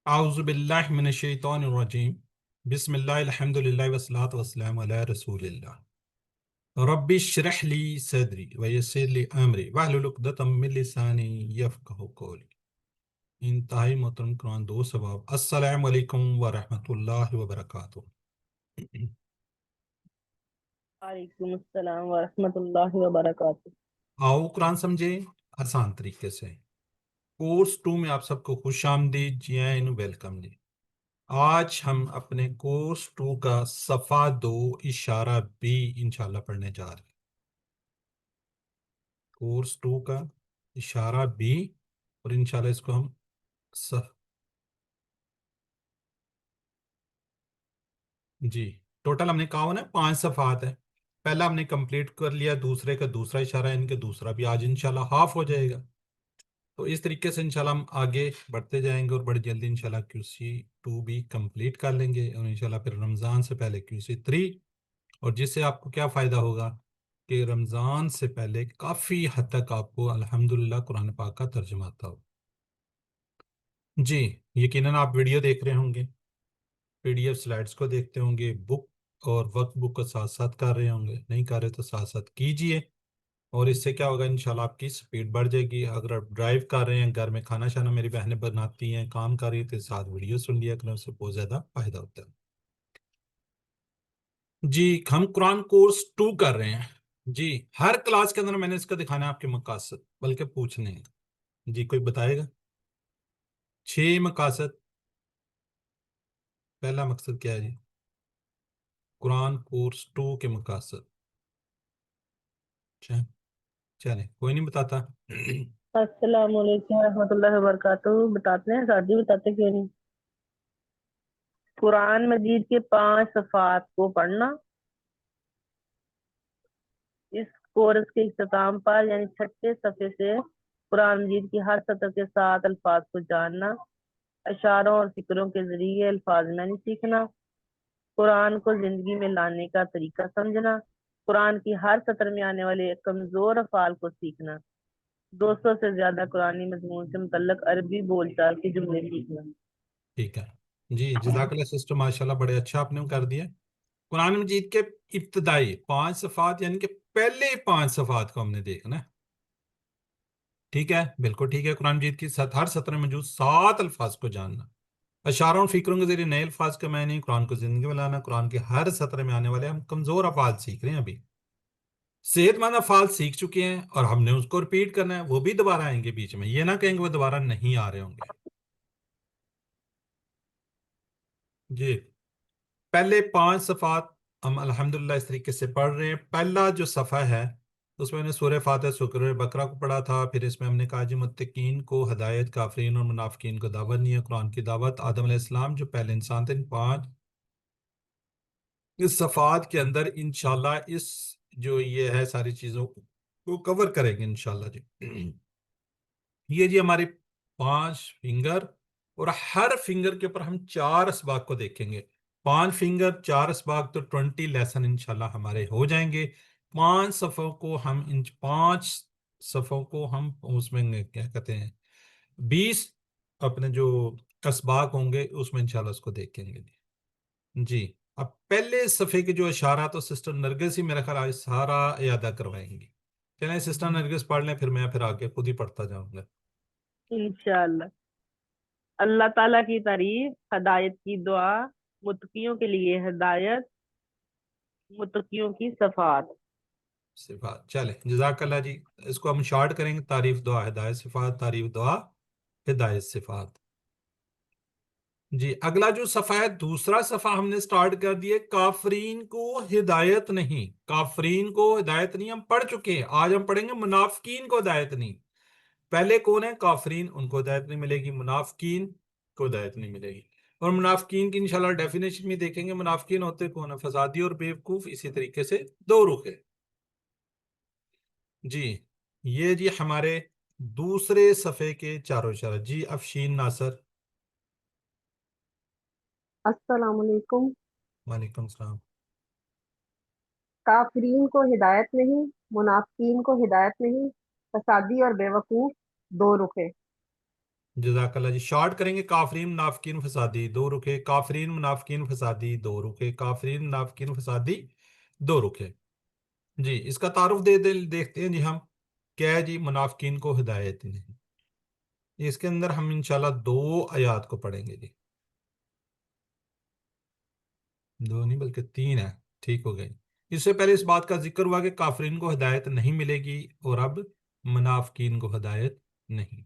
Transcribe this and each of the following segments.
आउज़ुबिल्लाहि मिनश्शैतानिर्रजीम। बिस्मिल्लाहिल हम्दुलिल्लाहि वस्सलातु वस्सलामु अला रसूलिल्लाह। रब्बि इश्रह ली सदरी व यस्सिर ली अमरी वहलुल उक़दतम मिन लिसानी यफ़क़हू क़ौली। इंतहाई मोहतरम कुरान दो सवाब। अस्सलामु अलैकुम व रहमतुल्लाहि व बरकातुहू। वालेकुम अस्सलाम व रहमतुल्लाहि व बरकातुहू। आओ कुरान समझे आसान तरीके से। कोर्स 2 में आप सबको खुश आमदीद, जी आइन, वेलकम जी। आज हम अपने कोर्स 2 का सफ़ा 2 इशारा बी इंशाल्लाह पढ़ने जा रहे हैं। कोर्स 2 का इशारा बी, और इंशाल्लाह इसको हम स... जी, टोटल हमने कहा ना 5 सफ़ात है। पहला हमने कंप्लीट कर लिया, दूसरे का दूसरा इशारा है, इनके दूसरा भी आज इंशाल्लाह हाफ हो जाएगा। तो इस तरीके से इंशाल्लाह हम आगे बढ़ते जाएंगे और बड़ी जल्दी इंशाल्लाह क्यूसी 2 भी कंप्लीट कर लेंगे, और इंशाल्लाह फिर रमज़ान से पहले क्यूसी 3। और जिससे आपको क्या फ़ायदा होगा कि रमज़ान से पहले काफ़ी हद तक आपको अल्हम्दुलिल्लाह कुरान पाक का तर्जुमा आता हो। जी, यकीनन आप वीडियो देख रहे होंगे, पीडीएफ स्लाइड्स को देखते होंगे, बुक और वर्क बुक को साथ साथ कर रहे होंगे। नहीं कर रहे तो साथ साथ कीजिए, और इससे क्या होगा, इंशाल्लाह आपकी स्पीड बढ़ जाएगी। अगर आप ड्राइव कर रहे हैं, घर में खाना शाना मेरी बहनें बनाती हैं, काम कर रही है, तो साथ वीडियो सुन लिया करें, उससे बहुत ज़्यादा फायदा होता है। जी, हम कुरान कोर्स 2 कर रहे हैं। जी, हर क्लास के अंदर मैंने इसका दिखाना है आपके मकासद, बल्कि पूछने हैं। जी, कोई बताएगा? 6 मकासद। पहला मकसद क्या है जी? कुरान कोर्स 2 के मकासद। चले, कोई नहीं बताता। अस्सलाम वालेकुम व रहमतुल्लाहि व बरकातुहू। बताते हैं, सादी बताते क्यों नहीं। कुरान मजीद के 5 सफ़ात को पढ़ना, इस कोर्स के इख्तिताम पर यानी छठे सफ़े से कुरान मजीद की हर सतर के साथ अल्फाज को जानना, अशारों और फिक्रों के जरिए अल्फाज मानी सीखना, कुरान को जिंदगी में लाने का तरीका समझना, कुरान की हर सतर में आने वाले कमजोर अफ़ाल को सीखना, 200 से ज्यादा कुरानी मजमून से मुतल्लक अरबी बोलचाल के जुमले सीखना। ठीक है जी, जज़ाकल्लाह सिस्टर, माशाल्लाह बड़े अच्छा आपने कर दिया। कुरान मजीद के इब्तदाई 5 सफ़ात यानी कि पहले 5 सफ़ात को हमने देखना है। ठीक है, बिल्कुल ठीक है। कुरान मजीद की हर सत्र में मौजूद 7 अल्फाज को जानना, अशारों और फिक्रों के जरिए नए अल्फाज का मैंने कुरान को जिंदगी में लाना। कुरान के हर सत्र में आने वाले हम कमजोर अफाज सीख रहे हैं अभी। सेहतमंद अफाज सीख चुके हैं और हमने उसको रिपीट करना है, वो भी दोबारा आएंगे बीच में, ये ना कहेंगे वो दोबारा नहीं आ रहे होंगे। जी, पहले 5 सफ़ात हम अल्हम्दुलिल्लाह इस तरीके से पढ़ रहे हैं। पहला जो सफ़ा है उसमें हमने सूरह फातिहा, सूरह बकरा को पढ़ा था। फिर इसमें हमने कहा जी मुत्तकीन को हदायत, काफिरीन और मुनाफिकीन को दावत नहीं है। कुरान की दावत, आदम अलैहिस्सलाम जो पहले इंसान थे, इन 5 इस सफ़ात के अंदर इंशाल्लाह इस जो ये है सारी चीज़ों को कवर करेंगे इंशाल्लाह जी। ये जी हमारे 5 फिंगर, और हर फिंगर के ऊपर हम 4 असबाग को देखेंगे। 5 फिंगर 4 असबाग, तो 20 लेसन इंशाल्लाह हमारे हो जाएंगे। 5 सफ़ों को हम इन 5 सफ़ों को हम उसमें क्या कहते हैं, 20 अपने जो असबाग होंगे उसमें इंशाल्लाह उसको देखेंगे जी। अब पहले सफ़े के जो इशारा, तो सिस्टर नरगिस ही मेरा ख्याल आज सारा यादा करवाएंगी। चलें सिस्टर नरगिस पढ़ लें, फिर मैं आगे खुद ही पढ़ता जाऊंगा। इंशाअल्लाह। अल्लाह ताला की तारीफ, हदायत की दुआ, मुत्तकियों के लिए हिदायत, मुत्तकियों की सफात। सिफात, चले जजाकल्ला जी। इसको हम शॉर्ट करेंगे, तारीफ दुआ हिदायत सिफात, तारीफ दुआ हिदायत सिफात। जी, अगला जो सफ़ा है, दूसरा सफ़ा हमने स्टार्ट कर दिया, काफरीन को हिदायत नहीं। काफरीन को हिदायत नहीं हम पढ़ चुके हैं, आज हम पढ़ेंगे मुनाफिकीन को हिदायत नहीं। पहले कौन है? काफरीन, उनको हिदायत नहीं मिलेगी। मुनाफिकीन को हिदायत नहीं मिलेगी। और मुनाफिकीन की इंशाल्लाह डेफिनेशन भी देखेंगे। मुनाफिकीन होते कौन है? फसादी और बेवकूफ। इसी तरीके से दो रुख है जी। ये जी हमारे दूसरे सफ़े के चारों इशारा। जी, अफशीन नासर। अस्सलाम वालेकुम। वालेकुम सलाम। काफिरीन को हिदायत नहीं, मुनाफिकीन को हिदायत नहीं, फसादी और बेवकूफ, दो रुखे। जज़ाकल्लाह जी। शॉर्ट करेंगे, काफरीन मुनाफिकीन फसादी दो रुके, काफरीन मुनाफिकीन फसादी दो रुके, काफरीन मुनाफिकीन फसादी दो रुके। जी, इसका तारुफ देखते हैं जी हम। क्या है जी? मुनाफिकीन को हिदायत नहीं। इसके अंदर हम इंशाल्लाह दो आयात को पढ़ेंगे जी। दो नहीं बल्कि तीन है। ठीक हो गई। इससे पहले इस बात का जिक्र हुआ कि काफरीन को हिदायत नहीं मिलेगी, और अब मुनाफिकीन को हिदायत नहीं।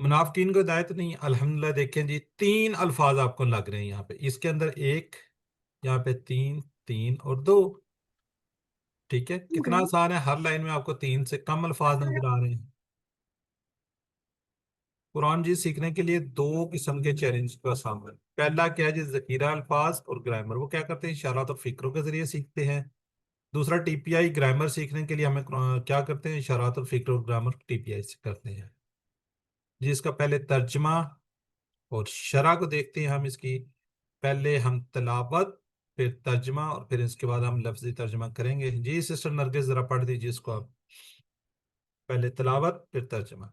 मुनाफिकीन को हिदायत नहीं, अल्हम्दुलिल्लाह। देखें जी, तीन अल्फाज आपको लग रहे हैं यहाँ पे, इसके अंदर एक, यहाँ पे तीन, तीन और दो। ठीक है, कितना आसान है। हर लाइन में आपको तीन से कम अल्फाज नजर आ रहे हैं। कुरान जी सीखने के लिए दो किस्म के चैलेंज का सामना है। पहला क्या है जी? जखीरा अल्फाज और ग्रामर। वो क्या करते हैं? इशारात और फिक्रों के जरिए सीखते हैं। दूसरा टीपीआई, ग्रामर सीखने के लिए हमें क्या करते हैं? इशारात और फिक्र और ग्रामर टीपीआई से करते हैं। जिसका पहले तर्जमा और शरह को देखते हैं हम इसकी। पहले हम तलावत, फिर तर्जमा, और फिर इसके बाद हम लफ्जी तर्जमा करेंगे। जी सिस्टर नरगिस, जरा पढ़ दीजिए इसको आप। पहले तलावत फिर तर्जमा।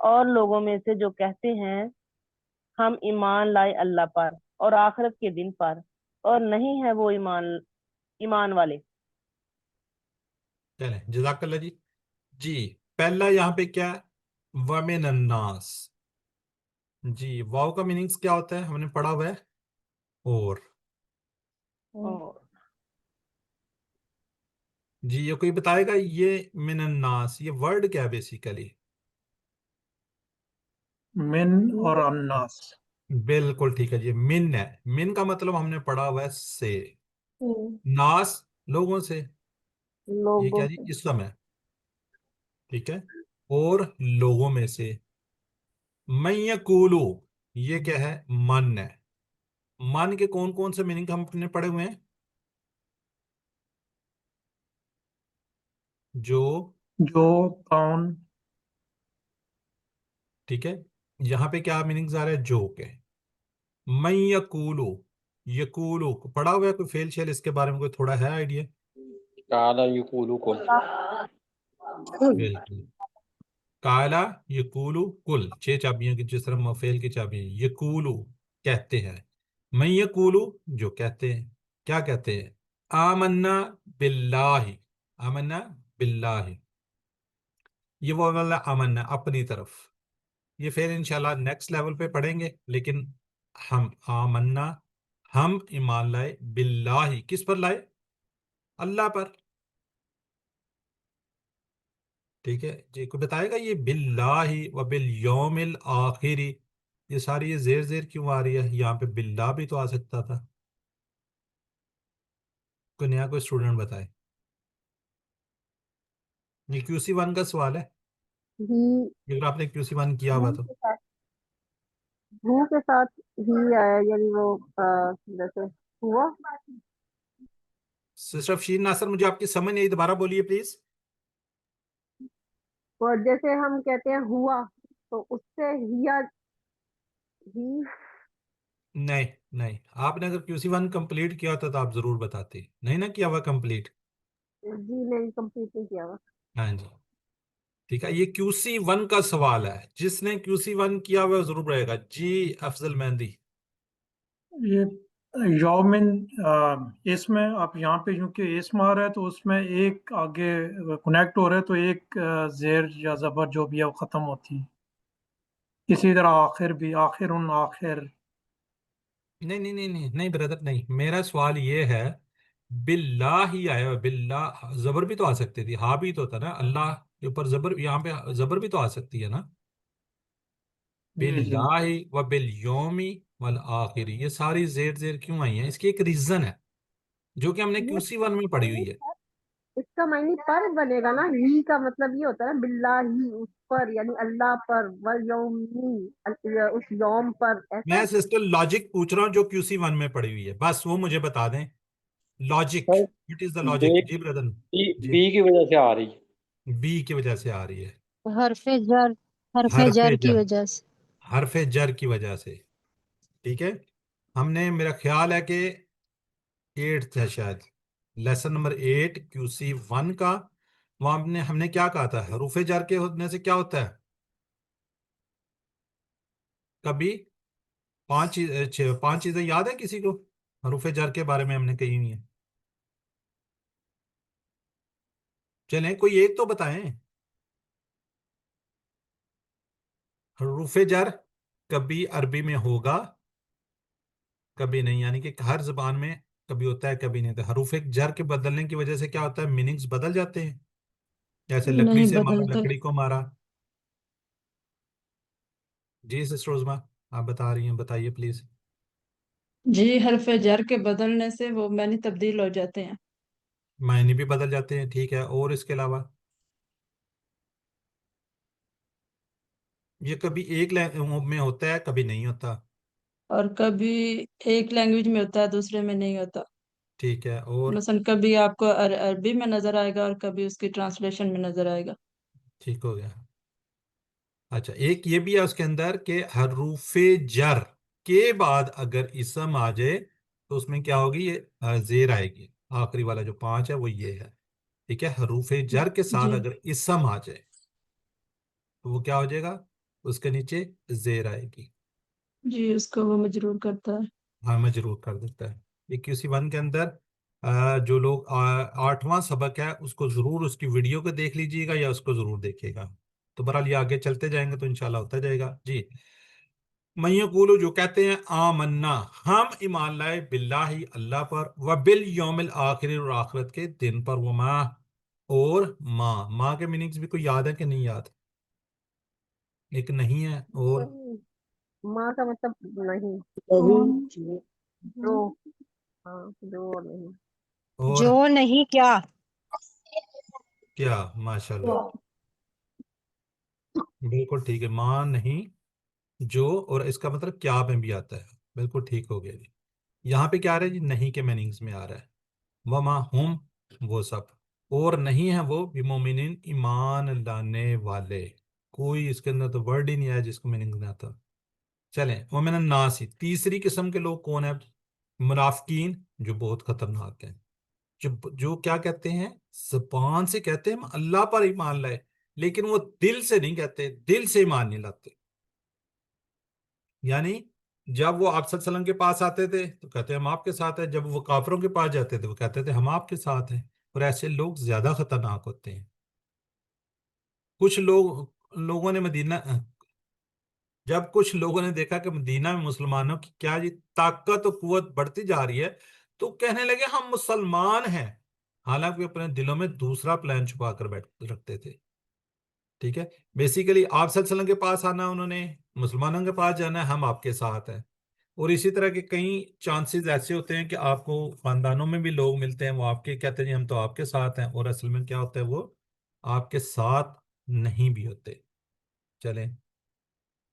और लोगों में से जो कहते हैं हम ईमान लाए अल्लाह पर और आखिरत के दिन पर, और नहीं है वो ईमान ईमान वाले। चलें, जजाकल्ला जी। जी, पहला यहाँ पे क्या है? वमिन अन्नास। जी, वाव का मीनिंग्स क्या होता है? हमने पढ़ा हुआ है। और और जी, ये कोई बताएगा ये मिन अन्नास ये वर्ड क्या है बेसिकली? मिन और अन्नास। बिल्कुल ठीक है जी, मिन है। मिन का मतलब हमने पढ़ा हुआ है से। हम्म, नास, लोगों से। ये लोगों क्या जी? से। इसम है। ठीक है। और लोगों में से। मयकूलू, ये क्या है? मन है। मन के कौन कौन से मीनिंग हमने पढ़े हुए हैं? जो। जो, कौन। ठीक है। यहाँ पे क्या मीनिंग्स आ रहे हैं? जो के। मयकूलू, यकूलू पढ़ा हुआ है कोई फेल शेल? इसके बारे में कोई थोड़ा है आइडिया? काला युकूलु कुल। बिल्कुल। काला यकूलू कुल, छह चाबियों की जिस तरह मफेल की चाबी है। यकूलू कहते हैं। मैं यकूलू जो कहते हैं। क्या कहते हैं? आमन्ना बिल्लाहि। आमन्ना बिल्लाहि, ये वो वाला आमन्ना अपनी तरफ। ये फिर इंशाल्लाह नेक्स्ट लेवल पे पढ़ेंगे। लेकिन हम आमन्ना, हम ईमान लाए, बिल्लाहि किस पर लाए? अल्लाह पर। ठीक है जी, कोई बताएगा ये बिल्लाहि व बिल यौमिल आखिरी, ये सारी ये जेर जेर क्यों आ रही है? यहाँ पे बिल्ला भी तो आ सकता था। कोई नया कोई स्टूडेंट बताए। ये क्यूसी वन का सवाल है। ही अगर आपने क्यूसी वन किया हु हुआ तो। के साथ हु के साथ ही आया, यानी वो जैसे हुआ। सिस्टर अफशीन नासर, मुझे आपकी समझ नहीं आई, दोबारा बोलिए प्लीज। और जैसे हम कहते हैं हुआ, तो उससे हिया ही। नहीं, नहीं, आपने अगर क्यूसी वन कंप्लीट किया होता तो आप जरूर बताते। नहीं ना किया हुआ कंप्लीट। जी नहीं, कंप्लीट नहीं किया हुआ। हाँ जी। ठीक है, ये क्यूसी वन का सवाल है। जिसने क्यूसी वन किया हुआ जरूर रहेगा जी। अफजल मेहंदी। ये यौमिन, इसमें आप यहाँ पे क्योंकि इसम आ रहा है तो उसमें एक आगे कनेक्ट हो रहा है, तो एक जेर या जबर जो भी है वो खत्म होती है। इसी तरह आखिर भी, आखिर उन आखिर। नहीं, नहीं, नहीं, नहीं, नहीं ब्रदर, नहीं। मेरा सवाल ये है, बिल्ला ही आया हुआ, बिल्ला। जबर भी तो आ सकती थी, हा भी तो था ना अल्लाह के ऊपर जबर, यहाँ पे जबर भी तो आ सकती है ना। जी जी। बिल्लाहि व बिल यौमि वल आखिर, ये सारी जेर जेर क्यों आई है? इसकी एक रीजन है जो कि हमने ये क्यूसी वन में पढ़ी हुई है। इसका मायने पर बनेगा ना, ही का मतलब ये होता है ना, बिल्लाही उस पर, यानी अल्लाह पर, व यौमी उस यौम पर, ऐसा। मैं सिस्टर लॉजिक पूछ रहा हूँ जो क्यूसी वन में पढ़ी हुई है, बस वो मुझे बता दें। Logic, sir what is the bay logic? जी ब्रदर। जी, बी की वजह से आ रही। बी की वजह से आ रही है। हरफे जर, हरफे हरफे जर की जर, वजह से। हरफे जर की वजह से। ठीक है, हमने, मेरा ख्याल है कि 8th है शायद, लेसन नंबर 8 QC 1 का। वहां हमने हमने क्या कहा था, हरूफे जर के होने से क्या होता है? कभी पांच चीजें याद है किसी को हरूफे जर के बारे में हमने कही हुई है? चलें कोई एक तो बताएं। हरूफे जर कभी अरबी में होगा, कभी नहीं, यानी कि हर जबान में कभी होता है कभी नहीं होता। हरूफे जर के बदलने की वजह से क्या होता है, मीनिंग्स बदल जाते हैं। जैसे लकड़ी नहीं से मारा, बदलते। लकड़ी को मारा। जी सिस्टर उज़मा, आप बता रही हैं, बताइए प्लीज। जी, हरफ जर के बदलने से वो मानी तब्दील हो जाते हैं। मायने भी बदल जाते हैं, ठीक है, और इसके अलावा ये कभी एक में होता है कभी नहीं होता। और कभी एक लैंग्वेज में होता है, दूसरे में नहीं होता। ठीक है, और मसलन कभी आपको अरबी में नजर आएगा और कभी उसकी ट्रांसलेशन में नजर आएगा। ठीक हो गया। अच्छा, एक ये भी है उसके अंदर कि हरूफे जर के बाद अगर इसम आ जाए तो उसमें क्या होगी, ये जेर आएगी। आखिरी वाला जो 5 है वो ये है। ठीक है, हरूफे जर के साथ जी अगर इसम आ जाए तो वो क्या हो जाएगा, उसके नीचे जेर आएगी। जी, उसको वो मजरूर करता है। हाँ, मैं जरूर कर देता है। ये QC 1 के अंदर जो लोग 8वां सबक है उसको जरूर उसकी वीडियो को देख लीजिएगा या उसको जरूर देखिएगा। तो बहरहाल ये आगे चलते जाएंगे तो इंशाल्लाह होता जाएगा जी। मय्यकूलु, जो कहते हैं, आमन्ना, हम ईमान लाए, बिल्लाही, अल्लाह पर, व बिल यौमिल आखिर, और आखिरत के दिन पर, व माँ, और माँ। माँ के मीनिंग्स भी कोई याद है कि नहीं याद? एक नहीं है, और नहीं, माँ का मतलब नहीं, जो, हाँ, जो और नहीं। और जो नहीं क्या? क्या, माशाल्लाह, बिल्कुल ठीक है। माँ नहीं, जो, और इसका मतलब क्या में भी आता है। बिल्कुल ठीक हो गया जी। यहाँ पे क्या आ रहा है जी, नहीं के मीनिंग्स में आ रहा है। वमा हुम, वो सब, और नहीं है वो बिमोमिनिन, ईमान लाने वाले। कोई इसके अंदर तो वर्ड ही नहीं आया जिसको मीनिंग नहीं आता। चलें, मोमिन नासी, तीसरी किस्म के लोग कौन है? मुनाफिकीन, जो बहुत खतरनाक हैं। जो जो क्या कहते हैं, जुबान से कहते हैं हम अल्लाह पर ईमान लाए, लेकिन वो दिल से नहीं कहते, दिल से ईमान नहीं लाते। यानी जब वो आप सल्लल्लाहु अलैहि वसल्लम के पास आते थे तो कहते हम आपके साथ हैं, जब वो काफिरों के पास जाते थे वो कहते थे हम आपके साथ हैं। और ऐसे लोग ज्यादा खतरनाक होते हैं। कुछ लोगों ने मदीना, जब कुछ लोगों ने देखा कि मदीना में मुसलमानों की क्या जी ताकत और कुव्वत बढ़ती जा रही है, तो कहने लगे हम मुसलमान हैं। हालांकि वे अपने दिलों में दूसरा प्लान छुपा कर बैठ रखते थे। ठीक है, बेसिकली आप सल्लल्लाहु अलैहि वसल्लम के पास आना, उन्होंने मुसलमानों के पास जाना है, हम आपके साथ हैं। और इसी तरह के कई चांसेस ऐसे होते हैं कि आपको खानदानों में भी लोग मिलते हैं, वो आपके कहते हैं जी हम तो आपके साथ हैं, और असल में क्या होता है, वो आपके साथ नहीं भी होते। चलें,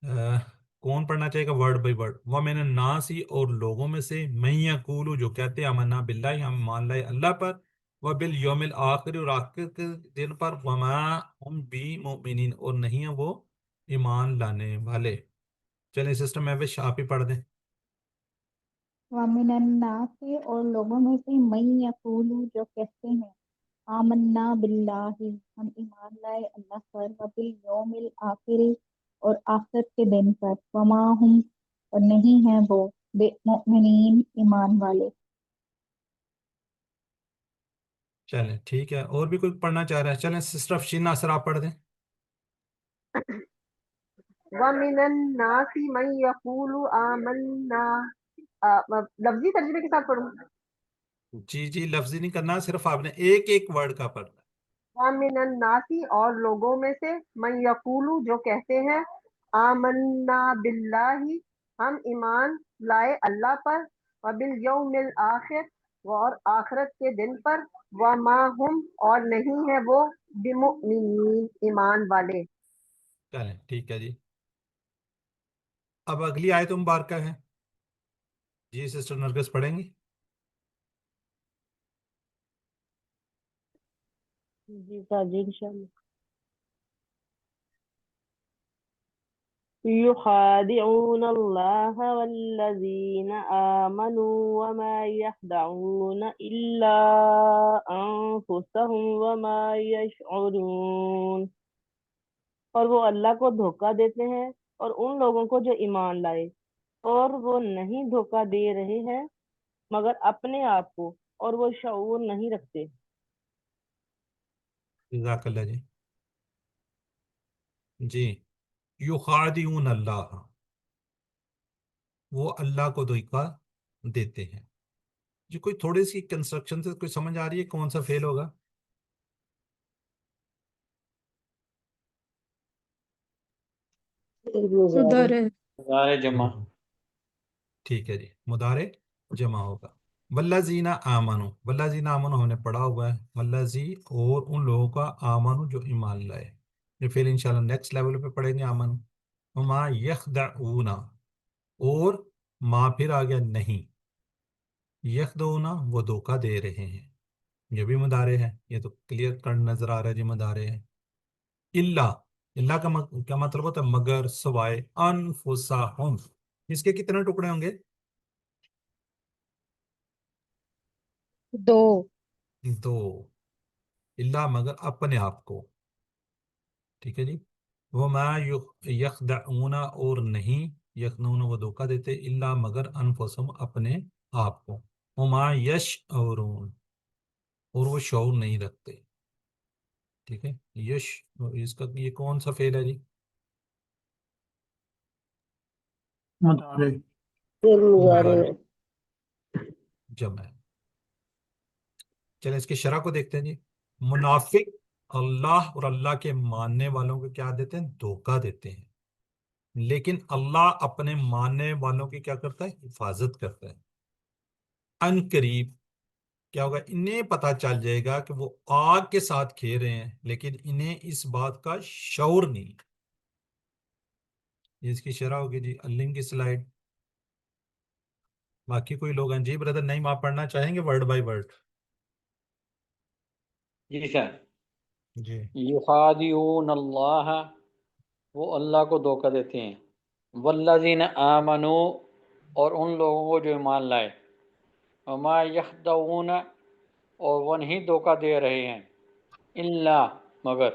कौन पढ़ना चाहेगा वर्ड बाय वर्ड? वह मैंने नासी, और लोगों में से, मैं यकूलू, जो कहते हैं, अमन्ना बिल्लाहि, हम मान लाए अल्लाह पर, वह बिल यौमिल आखिर, और आखिर के दिन पर, वमा हम बी मोमिनीन, और नहीं है वो ईमान लाने वाले। चलें सिस्टम में आप ही पढ़ दें। वमिनन्नासे, और लोगों में से मई यकूलू, जो कहते हैं, आमन्ना बिल्लाहि, हम ईमान लाए अल्लाह पर, वबिल यौमिल आखिर, और आखिरत के दिन पर, वमा हुम, और नहीं है वो बेमुमिनीन, ईमान वाले। चलें ठीक है, और भी कोई पढ़ना चाह रहा है? चलें सिस्टर अफशीन नासर आप पढ़ दें। वमिनन नासी मन यकूलु आमन्ना, लफ्जी तर्जुमे के साथ पढ़ूं। जी जी, लफ्जी नहीं करना, सिर्फ आपने एक एक वर्ड का पढ़ना। वमिनन नासी, और लोगों में से, मन यकूलु, जो कहते हैं, आमन्ना बिल्लाहि, हम ईमान लाए अल्लाह पर, व बिल यौमिल आखिर, और आखिरत के दिन पर, व मा हुम, और नहीं है वो बिमुमिनीन, ईमान वाले। चलें ठीक है जी। अब अगली आयत मुबारक है जी, सिस्टर नरगिस पढ़ेंगी। जी साजी इंशाल्लाह। युखादिऊन अल्लाह वल्लज़ीन आमनू वमा यखदऊन इल्ला अनफुसहुम वमा यशउरून। और वो अल्लाह को धोखा देते हैं और उन लोगों को जो ईमान लाए, और वो नहीं धोखा दे रहे हैं मगर अपने आप को, और वो शऊर नहीं रखते। जज़ाकल्लाह जी। जी, युखादिऊन अल्लाह, वो अल्लाह को धोखा देते हैं। जी, कोई थोड़ी सी कंस्ट्रक्शन से कोई समझ आ रही है कौन सा फेल होगा? उधर है। मुजारे जमा। ठीक है जी, मुदारे जमा होगा। वल्लाजीना आमनु, वल्लाजीना आमनु हमने पढ़ा हुआ है। वल्लाजी, और उन लोगों का, आमनु जो ईमान लाए। ये फिर इंशाल्लाह नेक्स्ट लेवल पे पढ़ेंगे आमनु। वमा यखदऊना, और मा फिर आ गया नहीं, यखदऊना वो धोखा दे रहे हैं, ये भी मुदारे हैं, ये तो क्लियर कट नजर आ रहा है जी मुदारे हैं। इल्ला, इल्ला का क्या मतलब होता है? मगर, सवाए, अनफुसाहुम, इसके कितने टुकड़े होंगे? दो। दो। इल्ला मगर अपने आप को, ठीक है जी। वो मा यखदऊना, और नहीं, यखदऊना वो धोखा देते, इल्ला मगर, अनफुसहुम अपने आप को, वो मा यशऊरून, और वो शऊर नहीं रखते। ठीक है, यश, इसका ये कौन सा फेल है जी? मुदारे। फिर मुजारे मुदारे में जमा है। चलें इसकी शरह को देखते हैं जी। मुनाफिक अल्लाह और अल्लाह के मानने वालों को क्या देते हैं? धोखा देते हैं। लेकिन अल्लाह अपने मानने वालों की क्या करता है? हिफाजत करता है। अन करीब क्या होगा? इन्हें पता चल जाएगा कि वो आग के साथ खेल रहे हैं, लेकिन इन्हें इस बात का शऊर नहीं। ये इसकी शरह होगी जी, अल्लिंग की स्लाइड। बाकी कोई लोग हैं जी ब्रदर, नहीं आप पढ़ना चाहेंगे वर्ड बाय वर्ड? जी सर। जी। युखादिऊन अल्लाह, वो अल्लाह को धोखा देते हैं। वल्लज़ीन आमनू, और उन लोगों को जो ईमान लाए। वमा यखदऊन, और वो नहीं धोखा दे रहे हैं। इल्ला मगर,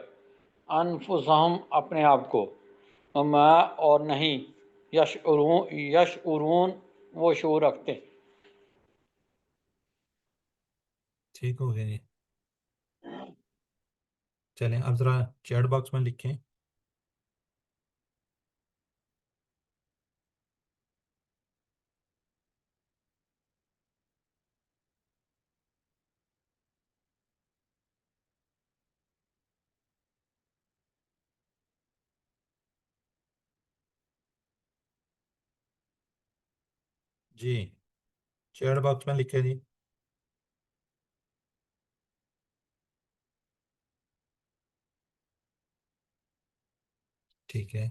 अनफुसहम अपने आप को। वमा, और नहीं, यशउरून वो शऊर रखते। ठीक हो गया जी। चलें अब जरा चैट बॉक्स में लिखें। जी, चैट बॉक्स में लिखे जी। ठीक है,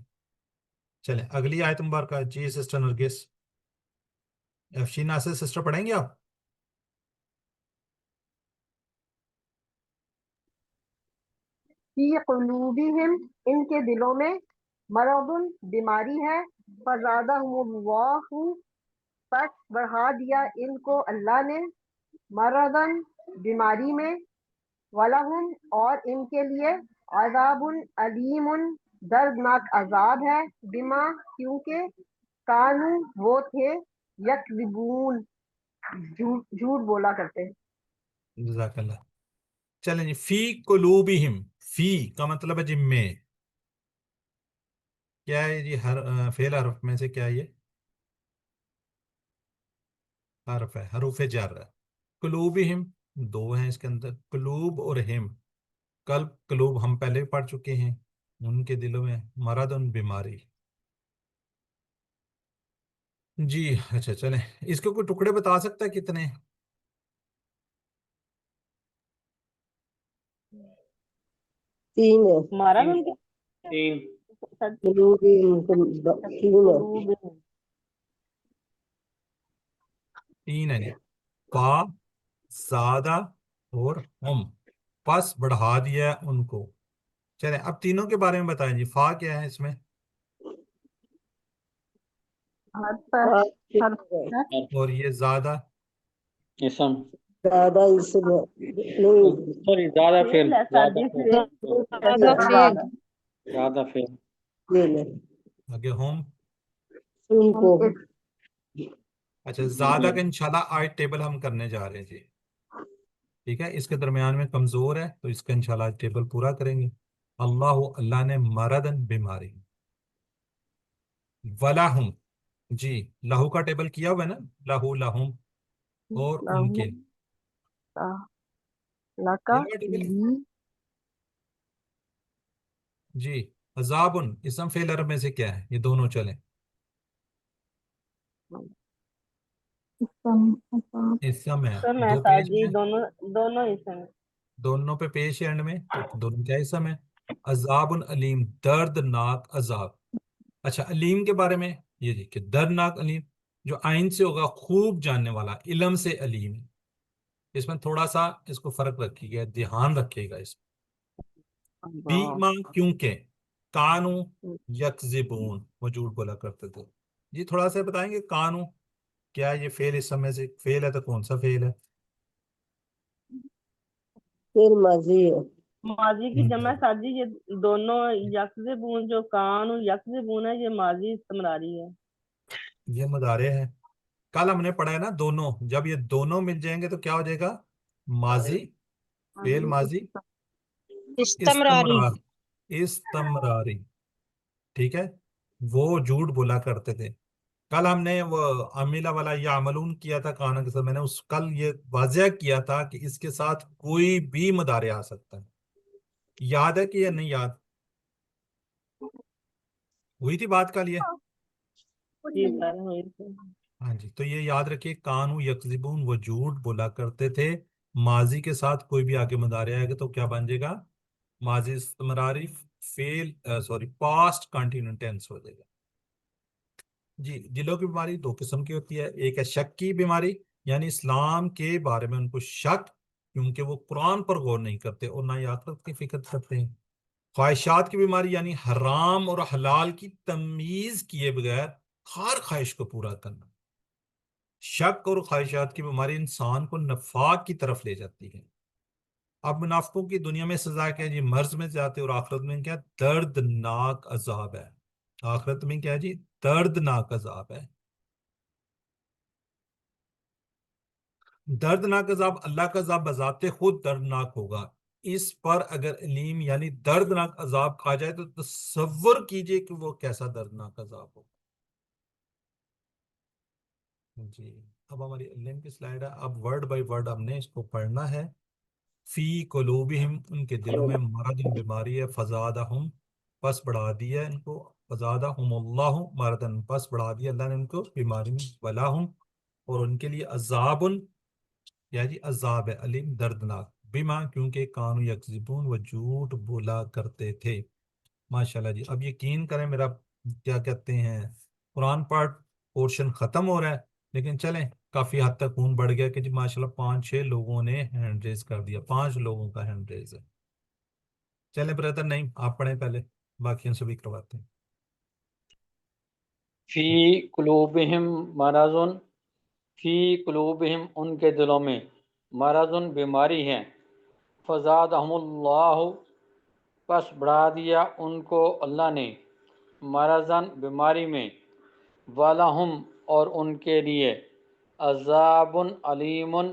चलें अगली आयत मुबारक जी। सिस्टर नरगिस, एफशी नासिर सिस्टर पढ़ेंगे आप? फी कुलूबिहिम, इनके दिलों में, मरदुन बीमारी है, फज़ादहुमुल्लाहु, बस बढ़ा दिया इनको अल्लाह ने, मरदन बीमारी में, वलहुम, और इनके लिए, अज़ाबुन अलीमुन, दर्दनाक अजाब है, बिमा, क्योंकि, कानू वो थे, यकज़िबून, झूठ झूठ बोला करते हैं। जज़ाकल्लाह। चलें जी, फी कुलूबिहिम, फी का मतलब है जिम्मे। क्या है जी? हर फेल हरफ में से क्या है ये? हरफ है, हरूफ जर है। कुलूबिहिम, दो हैं इसके अंदर, कुलूब और हिम। कल कुलूब हम पहले भी पढ़ चुके हैं, उनके दिलों में मरद उन बीमारी। जी अच्छा, चलें इसके कोई टुकड़े बता सकता है कितने? तीन है। हमारा तीन। उनके तीन। कुलूब तीन है जी, फा, सादा और हम। बस बढ़ा दिया उनको। चलें अब तीनों के बारे में बताएं जी। फा क्या है इसमें? हर्फ हर्फ और ये ज्यादा? इसम ज्यादा इसम नहीं, सॉरी ज़्यादा फेल फेल है सर जी, फेल ज्यादा है फेल। ज़्यादा फेल ये नहीं, आगे होम। उनको अच्छा, ज्यादा का इंशाल्लाह आज टेबल हम करने जा रहे हैं जी। ठीक है, इसके दरमियान में कमजोर है तो इसका इंशाल्लाह आज टेबल पूरा करेंगे। अल्लाह, अल्लाह ने मरदन बीमारी, वलाहुम जी, लहू का टेबल किया हुआ है ना, लहू लहुम और उनके, लका ये लगा टेबल ली जी। अजाबुन इसम फेल अरब में से क्या है? ये दोनों चलें। इसम असाब इसम है, इसम है दो सर पेश जी, में, दोनों दोनों इसम है। दोनों पे पेश है एंड में, तो दोनों क्या इसम है? अजाबुन अलीम, दर्दनाक अजाब। अच्छा, अलीम के बारे में ये जी कि दर्दनाक अलीम, जो आइन से होगा खूब जानने वाला, इलम से अलीम है। इसमें थोड़ा सा इसको फर्क रखिएगा, ध्यान रखिएगा इसमें। बीमा क्योंकि, कानू यकजिबून, वो झूठ बोला करते थे जी। थोड़ा सा बताएंगे कानू क्या ये फेल इस समय से फेल है तो कौन सा फेल है? फिर माजी है। माजी की जमा सर जी, ये दोनों यकज़िबून, जो कान और यकज़िबून है, ये माजी इस्तिमरारी है। ये मुदारे है। कल हमने पढ़ा है ना, दोनों, जब ये दोनों मिल जाएंगे तो क्या हो जाएगा? माजी, फेल माजी इस्तमरारी। इस्तमरार, इस्तमरारी। ठीक है, वो झूठ बोला करते थे। कल हमने वो अमीला वाला या अमलून किया था काना के साथ, मैंने उस कल ये वाज़ह किया था कि इसके साथ कोई भी मुदारे आ सकता है। याद है कि या नहीं याद? हुई थी बात कल ये? जी सर, वही से। हाँ जी, तो ये याद रखिए, कानू यकजिबून, वो झूठ बोला करते थे। माजी के साथ कोई भी आगे मुदारे आएगा तो क्या बन जाएगा? माजी इस्तिमरारी, fail sorry past continue tense हो जाएगा जी। दिलों की बीमारी दो किस्म की होती है। एक है शक की बीमारी, यानी इस्लाम के बारे में उनको शक, क्योंकि वो कुरान पर गौर नहीं करते और ना ही आखिरत की फिक्र करते हैं। ख्वाहिशात की बीमारी, यानी हराम और हलाल की तमीज किए बगैर हर ख्वाहिश को पूरा करना। शक और ख्वाहिशात की बीमारी इंसान को नफाक की तरफ ले जाती है। अब मुनाफिकों की दुनिया में सजा क्या है जी? मर्ज में जाते, और आखिरत में क्या? दर्दनाक अजाब है। आखिरत में क्या है जी? दर्दनाक अजाब है। दर्दनाक अजाब, अल्लाह का अजाब बजाते खुद दर्दनाक होगा। इस पर अगर अलीम यानी दर्दनाक अजाब आ जाए तो तसव्वुर कीजिए कि वो कैसा दर्दनाक अजाब हो जी। अब हमारी अल्लाह की स्लाइड है, अब वर्ड बाय वर्ड हमने इसको पढ़ना है। फी कुलूबिहिम, उनके दिलों में मरदन बीमारी है, फजादहुम, पस बढ़ा दिया इनको, फजादहुमुल्लाहु मरदन, पस बढ़ा दिया अल्लाह ने उनको बीमारी में, वलाहुम, और उनके लिए अजाबुन, या जी अजाब है अलीम, दर्दनाक, बिमा क्योंकि कानू यकजिबून, वो झूठ बोला करते थे। माशाल्लाह जी। अब यकीन करें, मेरा क्या कहते हैं, कुरान पाठ पोर्शन खत्म हो रहा है, लेकिन चलें, काफी हद तक खून बढ़ गया कि जी माशाल्लाह 5-6 लोगों ने हैंड रेज कर दिया, 5 लोगों का हैंड रेज है। चलें ब्रदर, नहीं आप पढ़ें पहले, बाकी सभी करवाते हैं। फी कुलूबिहिम मराजुन, फी कुलूबिहिम उनके दिलों में, मराजुन बीमारी है, फजादहुमुल्लाहु बस बढ़ा दिया उनको अल्लाह ने, मरजन बीमारी में, वलहुम और उनके लिए, अजाबुन अलीमुन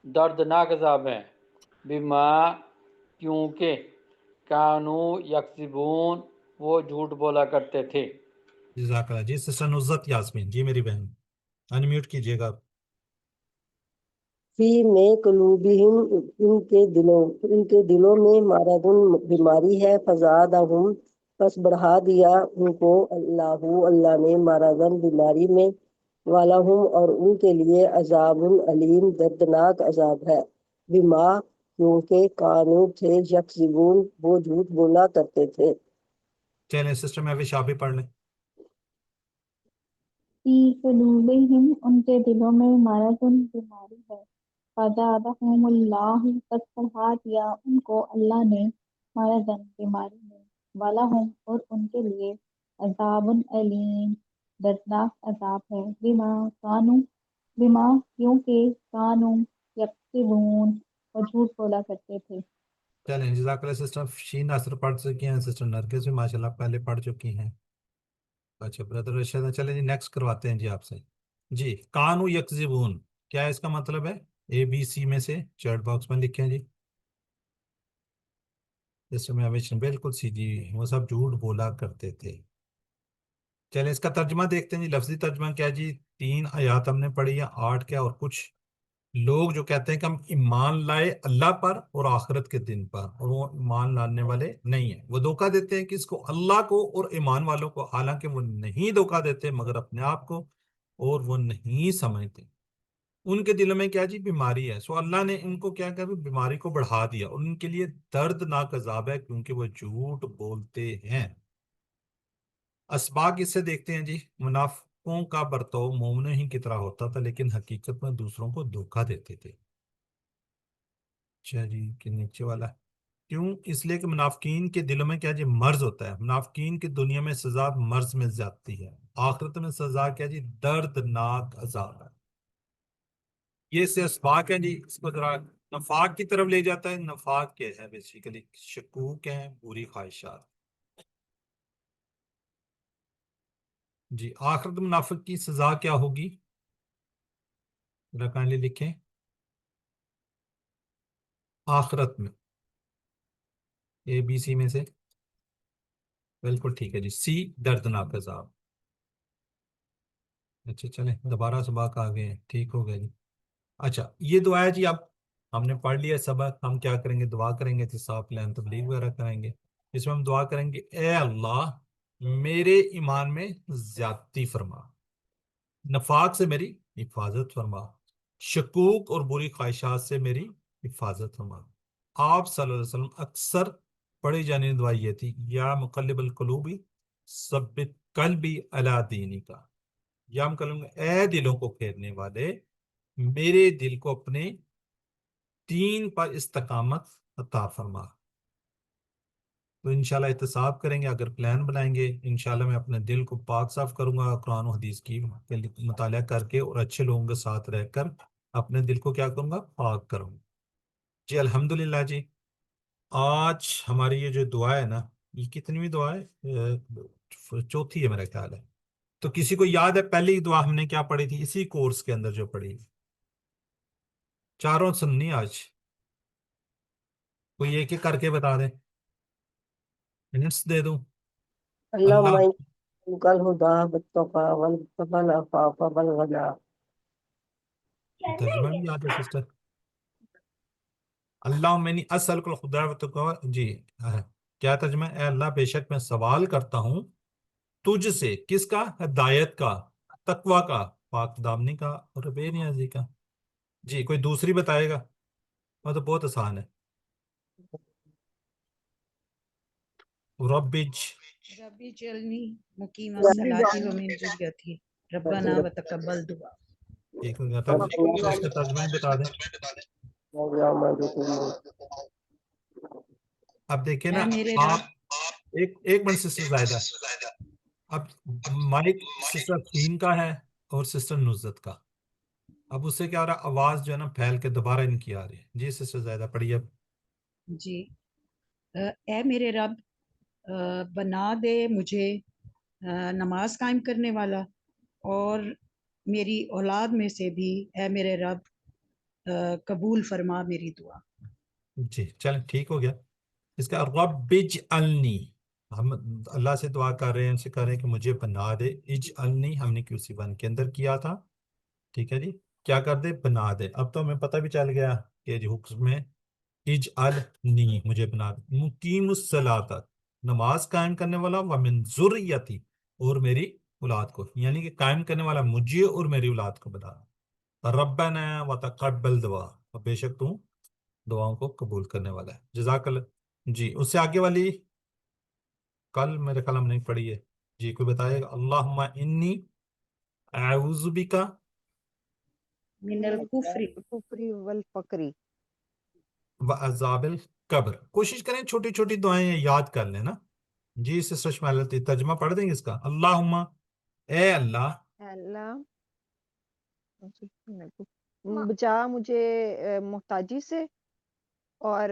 दर्दनाक अजाब है, बिमा क्योंकि, कानू यकसिबून वो झूठ बोला करते थे। जज़ाकल्लाह जी। सिस्टर नुज़रत यास्मीन जी, मेरी बहन, अनम्यूट कीजिएगा आप। फी में कुलूबिहिम, उनके दिलों में मारदुन बीमारी है, फजादहुम बस बढ़ा दिया उनको अल्लाहु अल्लाह ने मारदन बीमारी में, वालाहुम और उनके लिए अजाबुन अलीम दर्दनाक अजाब है, बिमा क्योंकि कानू थे यकसिबून वो झूठ बोला करते थे। चलें सिस्टर महविश आप भी पढ़ लें। फी कुलूबिहिम उनके दिलों में मरदुन बीमारी है, फज़ादहुमुल्लाहु, बस बढ़ा दिया उनको अल्लाह ने मरदन, बीमारी में, वलहुम, और उनके लिए अज़ाबुन अलीम, दर्दनाक अजाब है, बिमा क्योंकि कानू यक्सिबून, वो झूठ बोला करते थे। चलें जज़ाकल्लाह सिस्टर शीन असर पढ़ चुकी हैं, सिस्टर नरगिस भी माशाल्लाह पहले पढ़ चुकी हैं। अच्छा ब्रदर रशीद, चलें जी नेक्स्ट करवाते हैं जी आपसे। जी कानू यकज़िबून क्या है इसका मतलब है? ABC में से चैट बॉक्स में लिखें जी। सिस्टर में बिल्कुल सीधी, वो सब झूठ बोला करते थे। चलें इसका तर्जमा देखते हैं जी। लफ्जी तर्जमा क्या है जी? 3 आयात हमने पढ़ी है, 8 क्या, और कुछ लोग जो कहते हैं कि हम ईमान लाए अल्लाह पर और आखिरत के दिन पर, और वो ईमान लाने वाले नहीं है। वो धोखा देते हैं किसको? अल्लाह को और ईमान वालों को, हालांकि वो नहीं धोखा देते मगर अपने आप को, और वो नहीं समझते। उनके दिलों में क्या जी? बीमारी है। सो अल्लाह ने इनको क्या कर बीमारी को बढ़ा दिया, और उनके लिए दर्दनाक अजाब है क्योंकि वो झूठ बोलते हैं। असबाग इससे देखते हैं जी। मुनाफिकों का बर्ताव मोमिनों ही की तरह होता था, लेकिन हकीकत में दूसरों को धोखा देते थे। अच्छा जी, कि नीचे वाला क्यों? इसलिए कि मुनाफिकीन के दिलों में क्या जी? मर्ज होता है। मुनाफिकीन की दुनिया में सजा मर्ज में जाती है, आखिरत में सजा क्या जी? दर्दनाक अजाब है। ये से असबाक है जी। इसको जरा नफाक की तरफ ले जाता है। नफाक क्या है? बेसिकली शकूक है, बुरी ख्वाहिशात। जी आखिरत मुनाफिक की सजा क्या होगी? जरा काइंडली लिखें। आखिरत में ABC में से बिल्कुल ठीक है जी, C दर्दनाक अजाब। अच्छा चलें दोबारा सबक आ गए हैं, ठीक हो गया जी। अच्छा ये दुआ है जी। अब हमने पढ़ लिया सबक, हम क्या करेंगे? दुआ करेंगे, इत्तिसाब प्लान तबलीग वगैरह करेंगे। इसमें हम दुआ करेंगे, ए अल्लाह मेरे ईमान में ज्यादती फरमा, नफाक से मेरी हिफाजत फरमा, शकूक और बुरी ख्वाहिशात से मेरी हिफाजत फरमा। आप सल्लल्लाहु अलैहि वसल्लम अक्सर पढ़ी जाने वाली दुआ ये थी, या मुकल्लिबल कुलूबी सब्बित कल्बी अला दीनिका। या मुकल्लिब, ए दिलों को फेरने वाले, मेरे दिल को अपने दीन पर इस्तकामत अता फरमा। तो इंशाल्लाह एहतसाब करेंगे, अगर प्लान बनाएंगे इंशाल्लाह मैं अपने दिल को पाक साफ करूंगा, कुरान और हदीस की मुताला करके और अच्छे लोगों के साथ रहकर अपने दिल को क्या करूंगा? पाक करूंगा जी। अल्हम्दुलिल्लाह जी। आज हमारी ये जो दुआ है ना, ये कितनी दुआ है? चौथी है मेरा ख्याल है। तो किसी को याद है पहली दुआ हमने क्या पढ़ी थी इसी कोर्स के अंदर जो पढ़ी? चारों सुननी आज, कोई एक एक करके बता दे, मिनट्स दे दूं। अल्लाह अल्लाहुम्मा कल हुदा वत्तका वल वल अफ़ाफ़ वल गना। तर्जुमा भी याद है सिस्टर? अल्लाह मैंने असल को खुदा व तक़वा जी। क्या तर्जुमा है? अल्लाह बेशक मैं सवाल करता हूँ तुझसे, किसका? हिदायत का, तकवा का, पाक दामनी का और बेनियाजी का। जी कोई दूसरी बताएगा? वो तो बहुत आसान है। रब्बिज रब्बी जल्नी मुकीमा सलाती व मिन ज़ुर्रियती रब्बना व तक़ब्बल दुआ। एक हो गया। तब इसका तर्जुमा ही बता दें। अब देखिए ना ऐ मेरे रब, आप, एक मिनट सिस्टर जायदा। अब माइक सिस्टर फीन का है और सिस्टर नुज़रत का। अब उससे क्या हो रहा है? आवाज जो है ना फैल के दोबारा इनकी आ रही है जी। सिस्टर ज्यादा पढ़िए अब। जी ऐ मेरे रब, बना दे मुझे नमाज कायम करने वाला, और मेरी औलाद में से भी ऐ मेरे रब कबूल फरमा मेरी दुआ। जी चलें ठीक हो गया। इसका रब्बिज अलनी, हम अल्लाह से दुआ कर रहे हैं, उनसे कर रहे हैं कि मुझे बना दे। इज अलनी हमने क्यूसी वन के अंदर किया था, ठीक है जी। क्या कर दे? बना दे। अब तो हमें पता भी चल गया कि जी हुक्म में इज अल नी, मुझे बना दे, मुकीमुस्सलात, नमाज कायम करने वाला, व मिन जुर्रियती, और मेरी औलाद को, यानी कि कायम करने वाला मुझे और मेरी औलाद को बता। रब्बना व तक़ब्बल दुआ, और बेशक तू दुआओं को कबूल करने वाला है। जज़ाकल्लाह जी। उससे आगे वाली कल मेरे कलम नहीं पढ़ी है जी, कोई बताएगा? अल्लाहुम्मा इन्नी अऊज़ु बिका मिनल कुफ्री कुफरी वल फकरी। व अजाबिल कब्र। कोशिश करें छोटी छोटी दुआएं याद कर लेना। जी सिस्टर शमालती तर्जमा पढ़ देंगे इसका। अल्लाहुम्मा, ए अल्लाह, अल्लाह बचा मुझे मोहताजी से, और